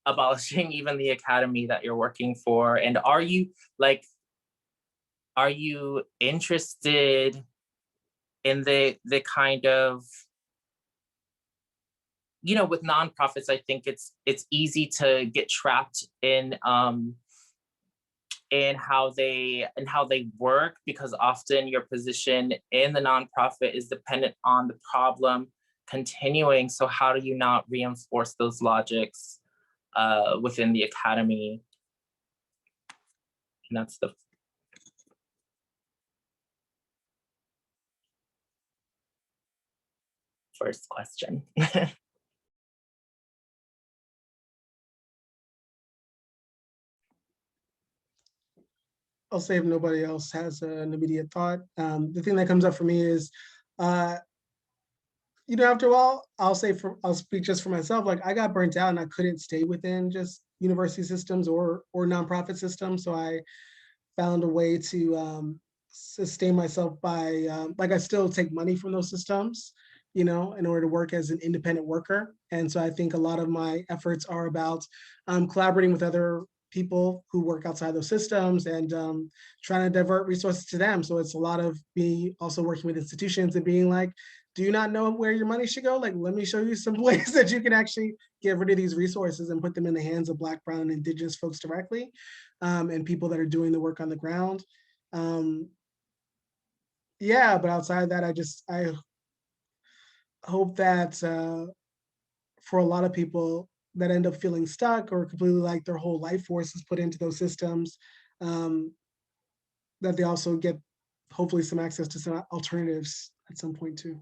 abolishing even the academy that you're working for? And are you interested in the kind of, with nonprofits, I think it's easy to get trapped in how they work, because often your position in the nonprofit is dependent on the problem continuing. So how do you not reinforce those logics within the academy? And that's the first question. I'll say if nobody else has an immediate thought. The thing that comes up for me is, after a while, I'll speak just for myself. Like, I got burnt out and I couldn't stay within just university systems or nonprofit systems. So I found a way to sustain myself by, like I still take money from those systems, in order to work as an independent worker. And so I think a lot of my efforts are about collaborating with other people who work outside those systems and trying to divert resources to them. So it's a lot of me also working with institutions and being like, do you not know where your money should go? Like, let me show you some ways that you can actually get rid of these resources and put them in the hands of Black, Brown, and Indigenous folks directly, and people that are doing the work on the ground. Yeah, but outside of that, I hope that for a lot of people that end up feeling stuck or completely like their whole life force is put into those systems, that they also get hopefully some access to some alternatives at some point too.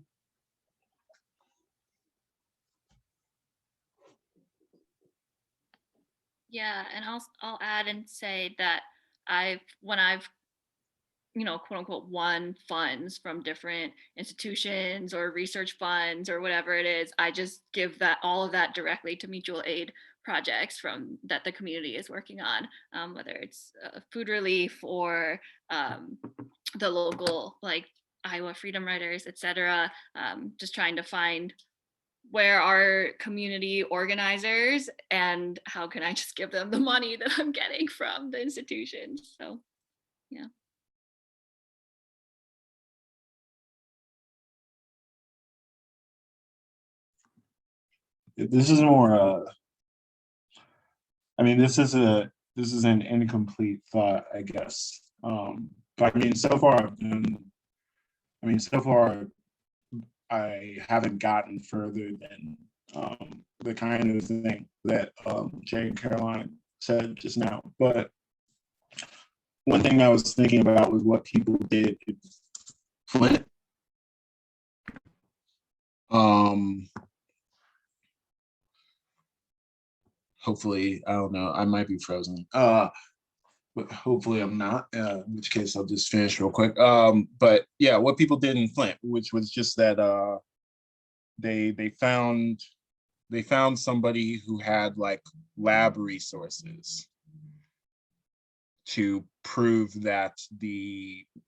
Yeah, and I'll add and say that when I've quote unquote won funds from different institutions or research funds or whatever it is, I just give that all of that directly to mutual aid projects from that the community is working on, whether it's food relief or the local like Iowa Freedom Riders, etc. Just trying to find where are community organizers and how can I just give them the money that I'm getting from the institutions. So yeah. This is more, I mean, this is an incomplete thought, I guess. But I mean, so far I haven't gotten further than the kind of thing that Jay and Caroline said just now. But one thing I was thinking about was what people did in Flint. Hopefully, I don't know, I might be frozen. But hopefully I'm not, in which case I'll just finish real quick. But yeah, what people did in Flint, which was just that they found somebody who had like lab resources to prove that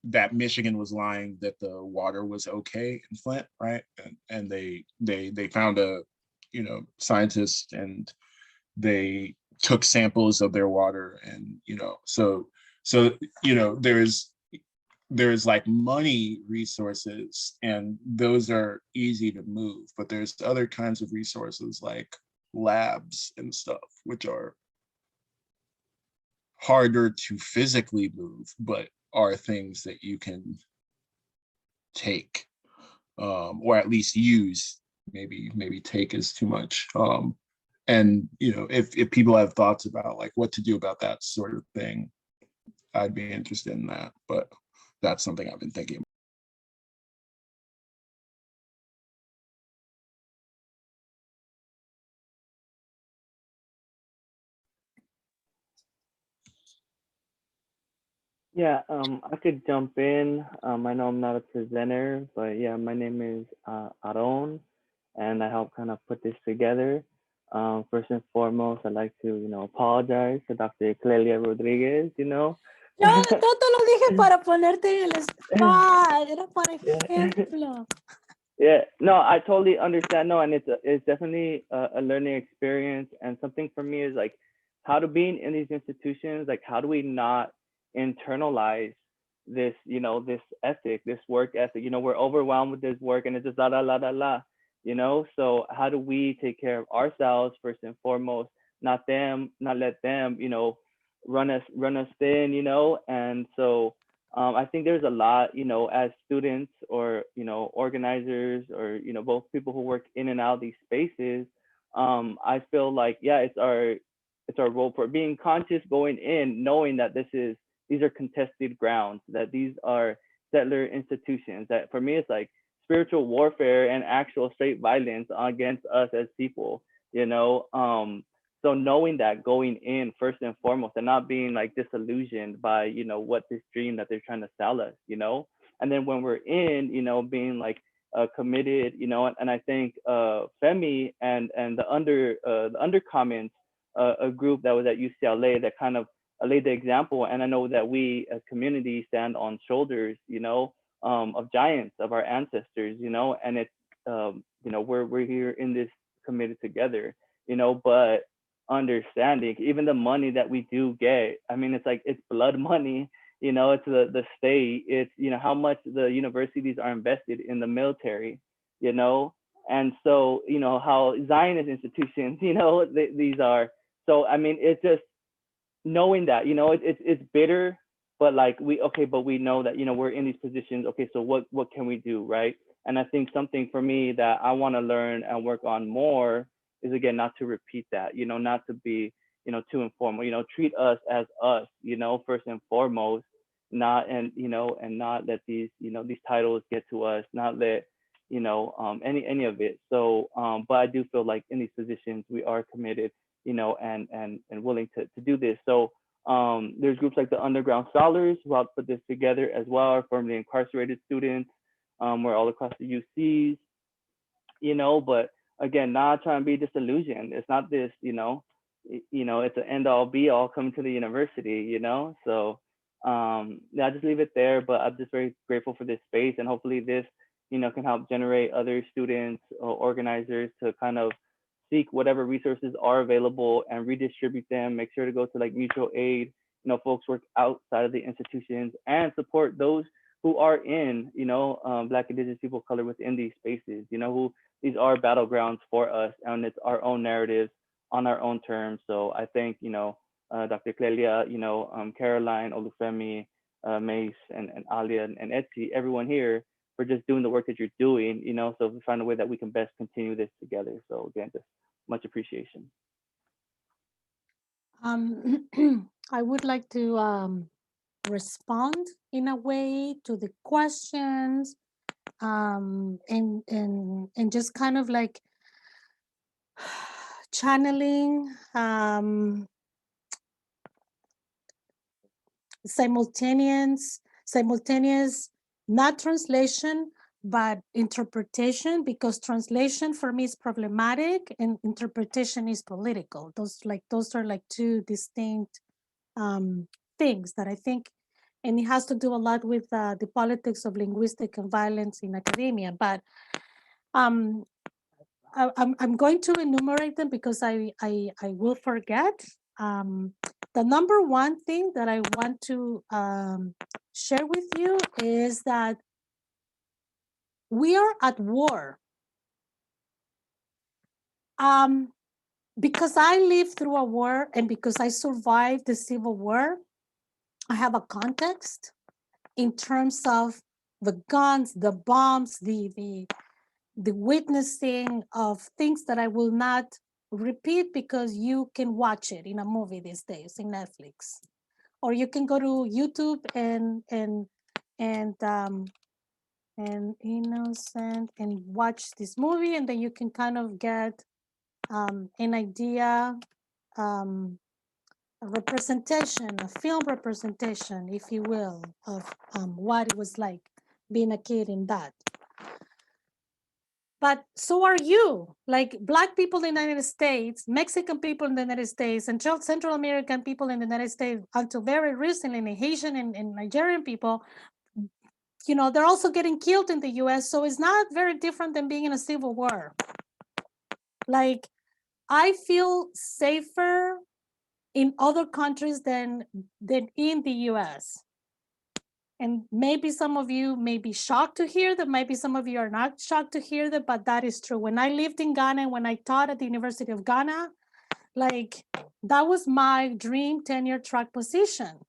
that Michigan was lying, that the water was okay in Flint, right? And they found a scientist, and they took samples of their water, and so there's like money resources, and those are easy to move, but there's other kinds of resources like labs and stuff, which are harder to physically move, but are things that you can take, or at least use. Maybe take is too much. And if people have thoughts about like what to do about that sort of thing, I'd be interested in that. But that's something I've been thinking about. Yeah, I could jump in. I know I'm not a presenter, but yeah, my name is Aaron, and I help kind of put this together. First and foremost, I'd like to, apologize to Dr. Clelia Rodriguez, Yo no te lo dije para ponerte en el spot, era para ejemplo. Yeah, no, I totally understand. No, and it's definitely a learning experience, and something for me is like how to be in these institutions, like how do we not internalize this, this ethic, this work ethic. We're overwhelmed with this work, and it's just la la la la la. So how do we take care of ourselves first and foremost, not let them, run us thin, and so I think there's a lot, as students or, organizers or, both people who work in and out of these spaces. I feel like, yeah, it's our role for being conscious going in, knowing that these are contested grounds, that these are settler institutions, that for me, it's like spiritual warfare and actual straight violence against us as people, so knowing that going in first and foremost, and not being like disillusioned by, what this dream that they're trying to sell us, and then when we're in, being like committed, and I think Femi and the undercommons, a group that was at UCLA that kind of laid the example. And I know that we as community stand on shoulders, of giants, of our ancestors, and it's, we're here in this committed together, but understanding even the money that we do get, I mean, it's like, it's blood money, it's the state, it's, how much the universities are invested in the military, and so, how Zionist institutions, these are, so, I mean, it's just knowing that, it's bitter, but like but we know that, we're in these positions. Okay, so what can we do, right? And I think something for me that I want to learn and work on more is, again, not to repeat that, not to be, too informal, treat us as us, first and foremost, not, and, and not let these, these titles get to us, not let, any of it. So, but I do feel like in these positions, we are committed, and willing to do this. So there's groups like the Underground Scholars who helped put this together as well, our formerly incarcerated students. We're all across the UCs, but again, not trying to be disillusioned. It's not this, it's an end all be all coming to the university, So yeah, I just leave it there, but I'm just very grateful for this space, and hopefully this, can help generate other students or organizers to kind of seek whatever resources are available and redistribute them. Make sure to go to like mutual aid, folks work outside of the institutions, and support those who are in, Black, Indigenous people of color within these spaces, who these are battlegrounds for us, and it's our own narratives on our own terms. So I thank, Dr. Clelia, Caroline, Olufemi, Mase, and Aaliyah and edxi, everyone here, for just doing the work that you're doing, so we find a way that we can best continue this together. So again, just much appreciation. I would like to respond in a way to the questions, and just kind of like channeling simultaneous, not translation, but interpretation, because translation for me is problematic and interpretation is political. Those are like two distinct things that I think, and it has to do a lot with the politics of linguistic and violence in academia. But I'm going to enumerate them because I will forget. The number one thing that I want to share with you is that we are at war. Because I lived through a war and because I survived the Civil War, I have a context in terms of the guns, the bombs, the witnessing of things that I will not repeat, because you can watch it in a movie these days in Netflix, or you can go to YouTube and Innocent and watch this movie, and then you can kind of get an idea, a representation, a film representation, if you will, of what it was like being a kid in that. But so are you, like Black people in the United States, Mexican people in the United States, and Central American people in the United States, until very recently, and Haitian and Nigerian people, they're also getting killed in the US. So it's not very different than being in a civil war. Like, I feel safer in other countries than in the US. And maybe some of you may be shocked to hear that. Maybe some of you are not shocked to hear that, but that is true. When I lived in Ghana, when I taught at the University of Ghana, like, that was my dream tenure track position.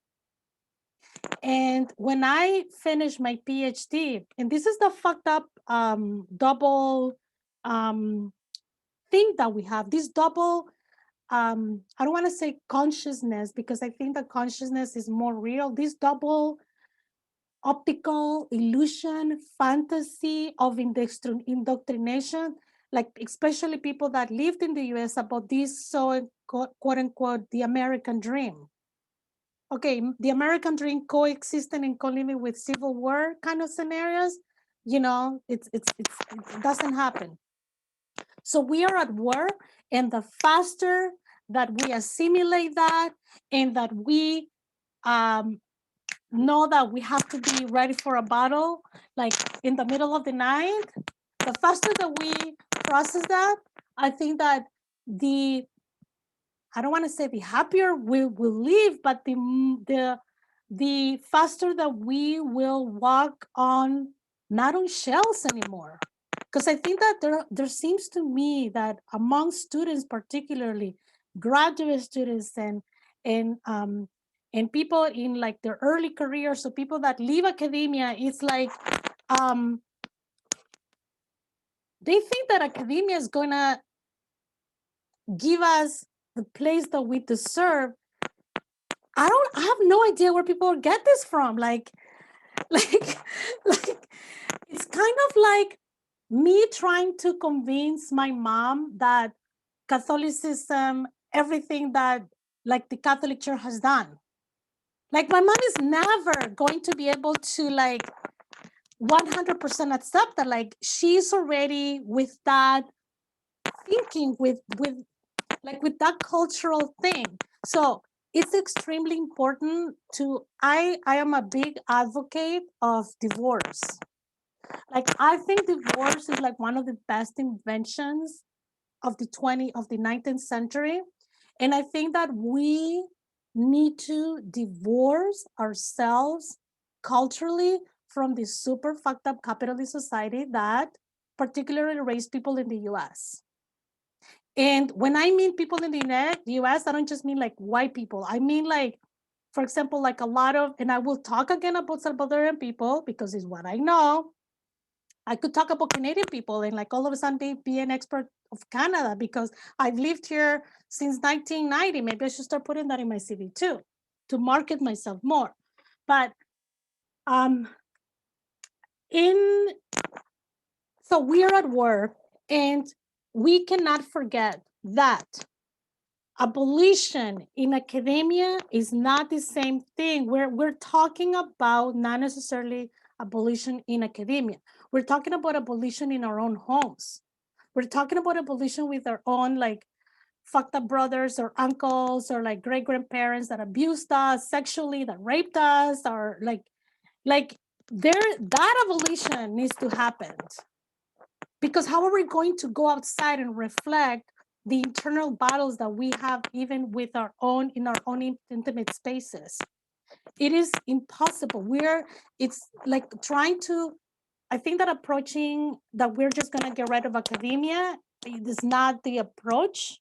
And when I finished my PhD, and this is the fucked up double thing that we have, this double, I don't want to say consciousness, because I think that consciousness is more real, this double optical illusion, fantasy of indoctrination, like especially people that lived in the US, about this, so quote unquote, the American dream. Okay, the American dream coexisting and co-living with civil war kind of scenarios, it doesn't happen. So we are at war, and the faster that we assimilate that, and that we know that we have to be ready for a battle, like in the middle of the night, the faster that we process that, I think that I don't want to say the happier we will live, but the faster that we will walk on, not on shells anymore. Because I think that there seems to me that among students, particularly graduate students and people in like their early careers, so people that leave academia, it's like they think that academia is gonna give us the place that we deserve. I have no idea where people get this from. Like it's kind of like me trying to convince my mom that Catholicism, everything that like the Catholic Church has done. Like my mom is never going to be able to like 100% accept that. Like she's already with that thinking, with that cultural thing. So it's extremely important I am a big advocate of divorce. Like I think divorce is like one of the best inventions of the 19th century. And I think that we need to divorce ourselves culturally from the super fucked up capitalist society that particularly raised people in the US. And when I mean people in the US, I don't just mean like white people. I mean like, for example, like a lot of, and I will talk again about Salvadorian people because it's what I know. I could talk about Canadian people and like all of a sudden be an expert of Canada because I've lived here since 1990. Maybe I should start putting that in my CV too, to market myself more. But so we're at war, and we cannot forget that abolition in academia is not the same thing. We're talking about not necessarily abolition in academia. We're talking about abolition in our own homes. We're talking about abolition with our own like fucked up brothers or uncles or like great grandparents that abused us sexually, that raped us, or like that abolition needs to happen. Because how are we going to go outside and reflect the internal battles that we have even with in our own intimate spaces? It is impossible. It's like trying to, I think that approaching that we're just gonna get rid of academia is not the approach,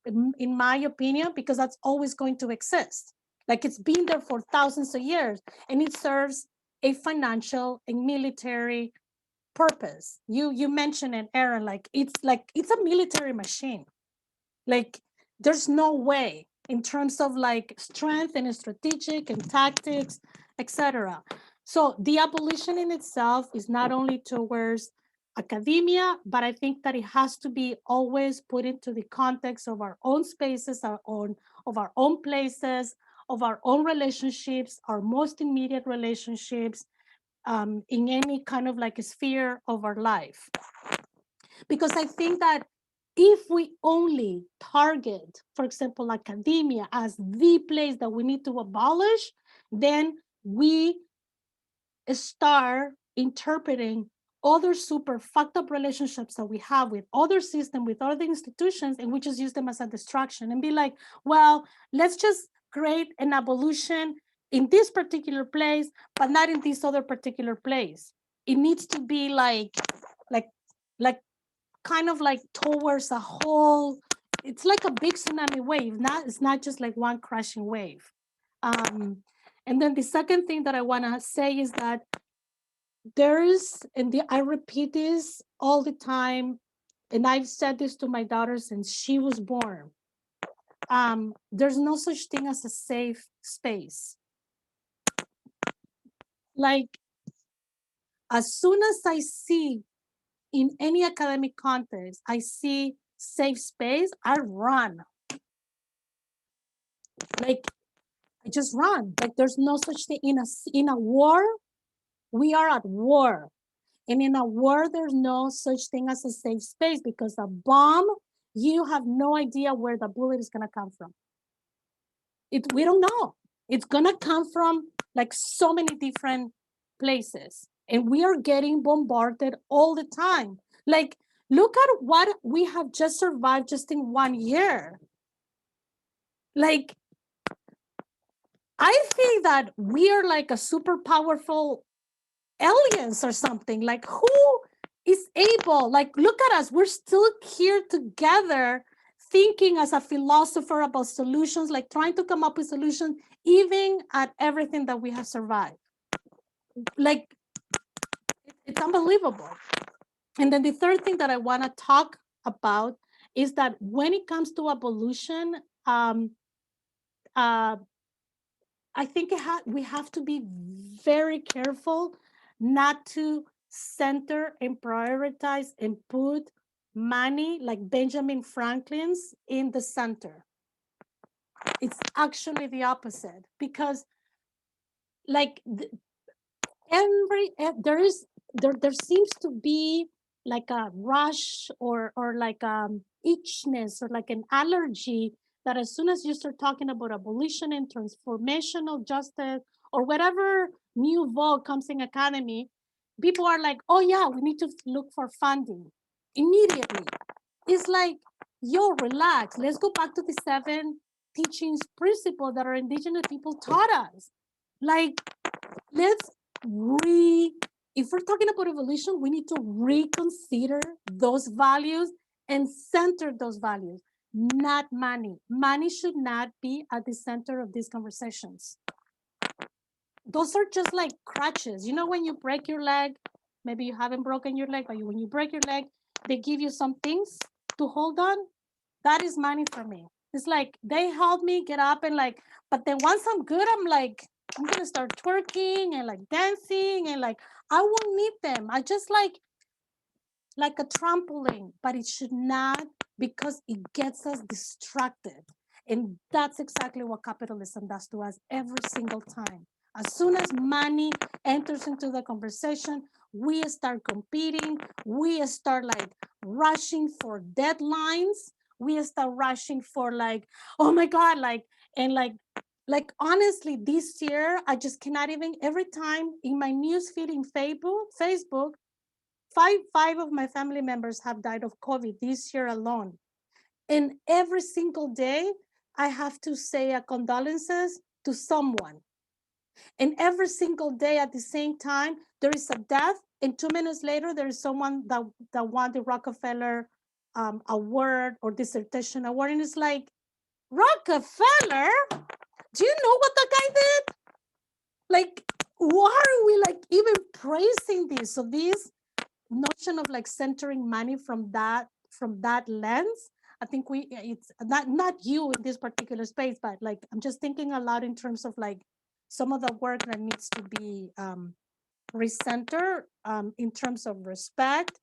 in my opinion, because that's always going to exist. Like it's been there for thousands of years, and it serves a financial and military purpose. You mentioned it, Aaron, like it's a military machine. Like there's no way in terms of like strength and strategic and tactics, etc. So the abolition in itself is not only towards academia, but I think that it has to be always put into the context of our own spaces, of our own places, of our own relationships, our most immediate relationships, in any kind of like a sphere of our life. Because I think that if we only target, for example, academia as the place that we need to abolish, then we start interpreting other super fucked up relationships that we have with other systems, with other institutions, and we just use them as a distraction and be like, well, let's just create an abolition in this particular place, but not in this other particular place. It needs to be like kind of like towards a whole, it's like a big tsunami wave. It's not just like one crashing wave. And then the second thing that I want to say is that I repeat this all the time, and I've said this to my daughter since she was born. There's no such thing as a safe space. Like, as soon as I see in any academic context, I see safe space, I run. Like, I just run. Like, there's no such thing in a war. We are at war. And in a war, there's no such thing as a safe space, because a bomb you have no idea where the bullet is going to come from. We don't know. It's going to come from like so many different places. And we are getting bombarded all the time. Like, look at what we have just survived just in 1 year. Like, I think that we are like a super powerful aliens or something. Like, who is able, like, look at us, we're still here together thinking as a philosopher about solutions, like trying to come up with solutions, even at everything that we have survived. Like, it's unbelievable. And then the third thing that I want to talk about is that when it comes to abolition, I think we have to be very careful not to center and prioritize and put money like Benjamin Franklin's in the center. It's actually the opposite, because like there seems to be like a rush or like itchiness or like an allergy that as soon as you start talking about abolition and transformational justice or whatever new vogue comes in academy, people are like, oh yeah, we need to look for funding immediately. It's like, yo, relax. Let's go back to the 7 teachings principles that our indigenous people taught us. Like, let's if we're talking about evolution, we need to reconsider those values and center those values, not money. Money should not be at the center of these conversations. Those are just like crutches. You know, when you break your leg, maybe you haven't broken your leg, but when you break your leg, they give you some things to hold on. That is money for me. It's like they help me get up and like, but then once I'm good, I'm like, I'm gonna start twerking and like dancing and like I won't need them. I just like a trampoline, but it should not, because it gets us distracted. And that's exactly what capitalism does to us every single time. As soon as money enters into the conversation, we start competing, we start like rushing for deadlines, we start rushing for like, oh my God, like, and like honestly, this year, I just cannot even, every time in my newsfeed in Facebook, five of my family members have died of COVID this year alone. And every single day, I have to say a condolences to someone. And every single day at the same time, there is a death. And 2 minutes later, there is someone that won the Rockefeller award or dissertation award. And it's like, Rockefeller? Do you know what the guy did? Like, why are we like even praising this? So this notion of like centering money from that lens, I think it's not you in this particular space, but like I'm just thinking a lot in terms of like some of the work that needs to be recentered in terms of respect,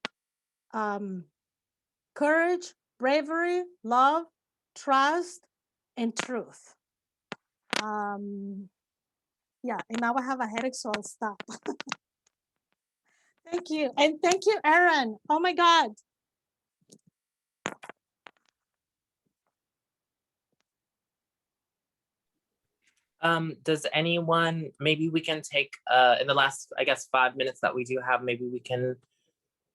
courage, bravery, love, trust, and truth. Yeah, and now I have a headache, so I'll stop. Thank you. And thank you, Aaron. Oh my God. Does anyone, maybe we can take, in the last, I guess, 5 minutes that we do have, maybe we can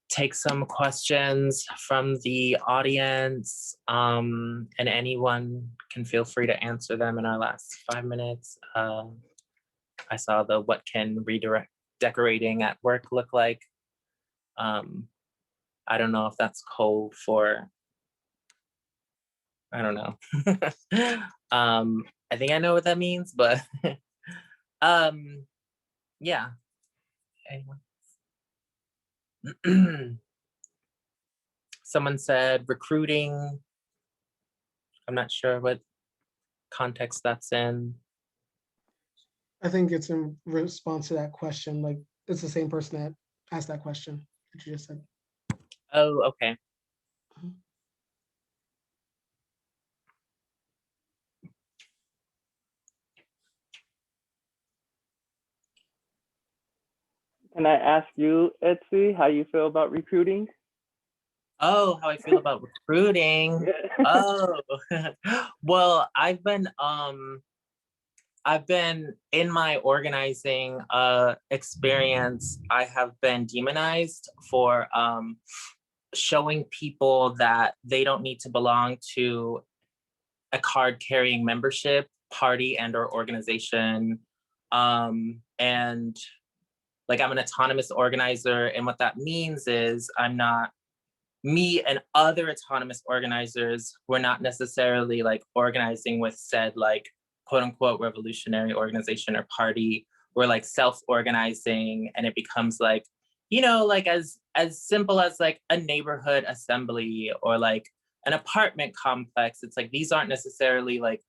take some questions from the audience, and anyone can feel free to answer them in our last 5 minutes. I saw the what can decorating at work look like. I don't know if that's code for, I don't know. I think I know what that means, but yeah. Anyone? Someone said recruiting. I'm not sure what context that's in. I think it's in response to that question. Like, it's the same person that asked that question that you just said. Oh, okay. Can I ask you, edxi, how you feel about recruiting? Oh, how I feel about recruiting. Oh, well, I've been in my organizing experience, I have been demonized for showing people that they don't need to belong to a card carrying membership, party and or organization. And like I'm an autonomous organizer. And what that means is I'm not, me and other autonomous organizers, we're not necessarily like organizing with said like quote unquote revolutionary organization or party. We're like self-organizing, and it becomes like, you know, like as simple as like a neighborhood assembly or like an apartment complex. It's like these aren't necessarily like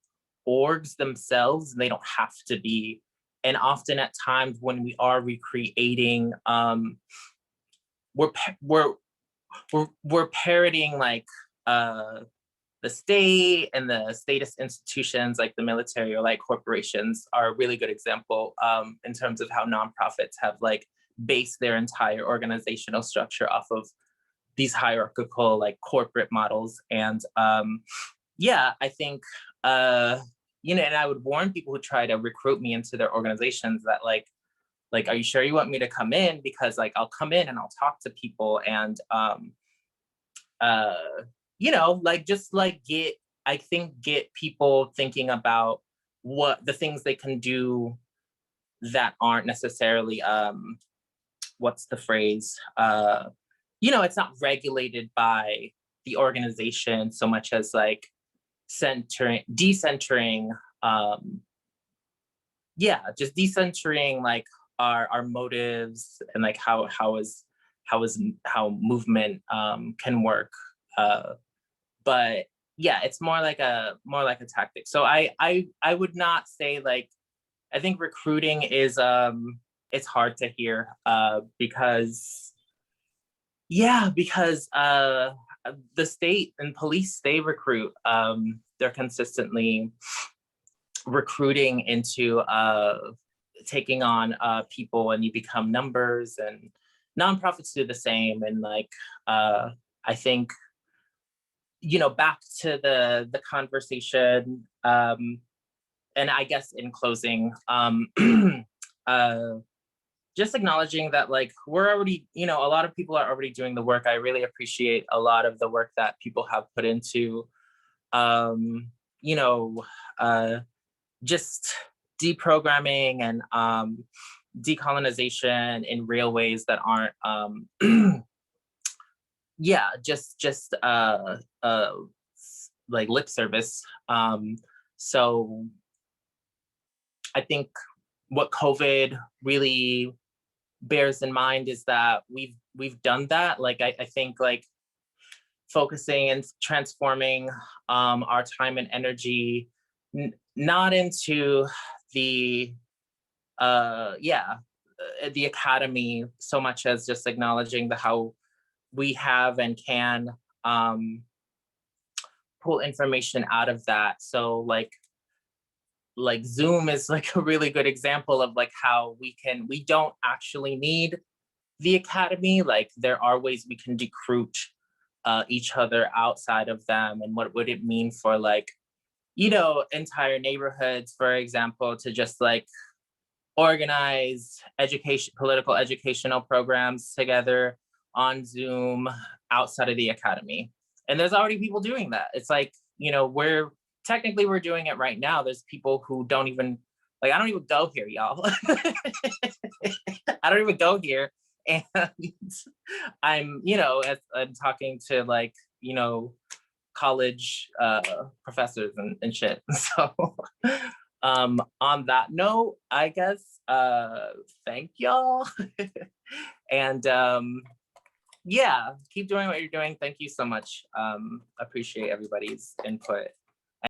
orgs themselves, and they don't have to be. And often at times when we are recreating, we're we're parroting like the state and the statist institutions like the military or like corporations are a really good example in terms of how nonprofits have like based their entire organizational structure off of these hierarchical like corporate models. And yeah, I think you know, and I would warn people who try to recruit me into their organizations that like, are you sure you want me to come in? Because like I'll come in and I'll talk to people and you know, like just like get people thinking about what the things they can do that aren't necessarily what's the phrase? You know, it's not regulated by the organization so much as like decentering, yeah, just decentering like our motives and like how movement can work. But yeah, it's more like a tactic. So I would not say like, I think recruiting is it's hard to hear because the state and police, they recruit. They're consistently recruiting into taking on people, and you become numbers, and nonprofits do the same. And like I think, you know, back to the conversation, and I guess in closing, just acknowledging that like we're already, you know, a lot of people are already doing the work. I really appreciate a lot of the work that people have put into, you know, just deprogramming and decolonization in real ways that aren't, yeah, just like lip service. So I think what COVID really bears in mind is that we've done that. Like I think like focusing and transforming our time and energy not into the the academy so much as just acknowledging the how we have and can pull information out of that. So like Zoom is like a really good example of like how we don't actually need the academy. Like there are ways we can recruit each other outside of them. And what would it mean for like, you know, entire neighborhoods, for example, to just like organize political educational programs together on Zoom outside of the academy. And there's already people doing that. It's like, you know, we're doing it right now. There's people who don't even, like, I don't even go here, y'all. I don't even go here. And I'm, you know, I'm talking to like, you know, college professors and shit. So on that note, I guess, thank y'all. And yeah, keep doing what you're doing. Thank you so much. Appreciate everybody's input.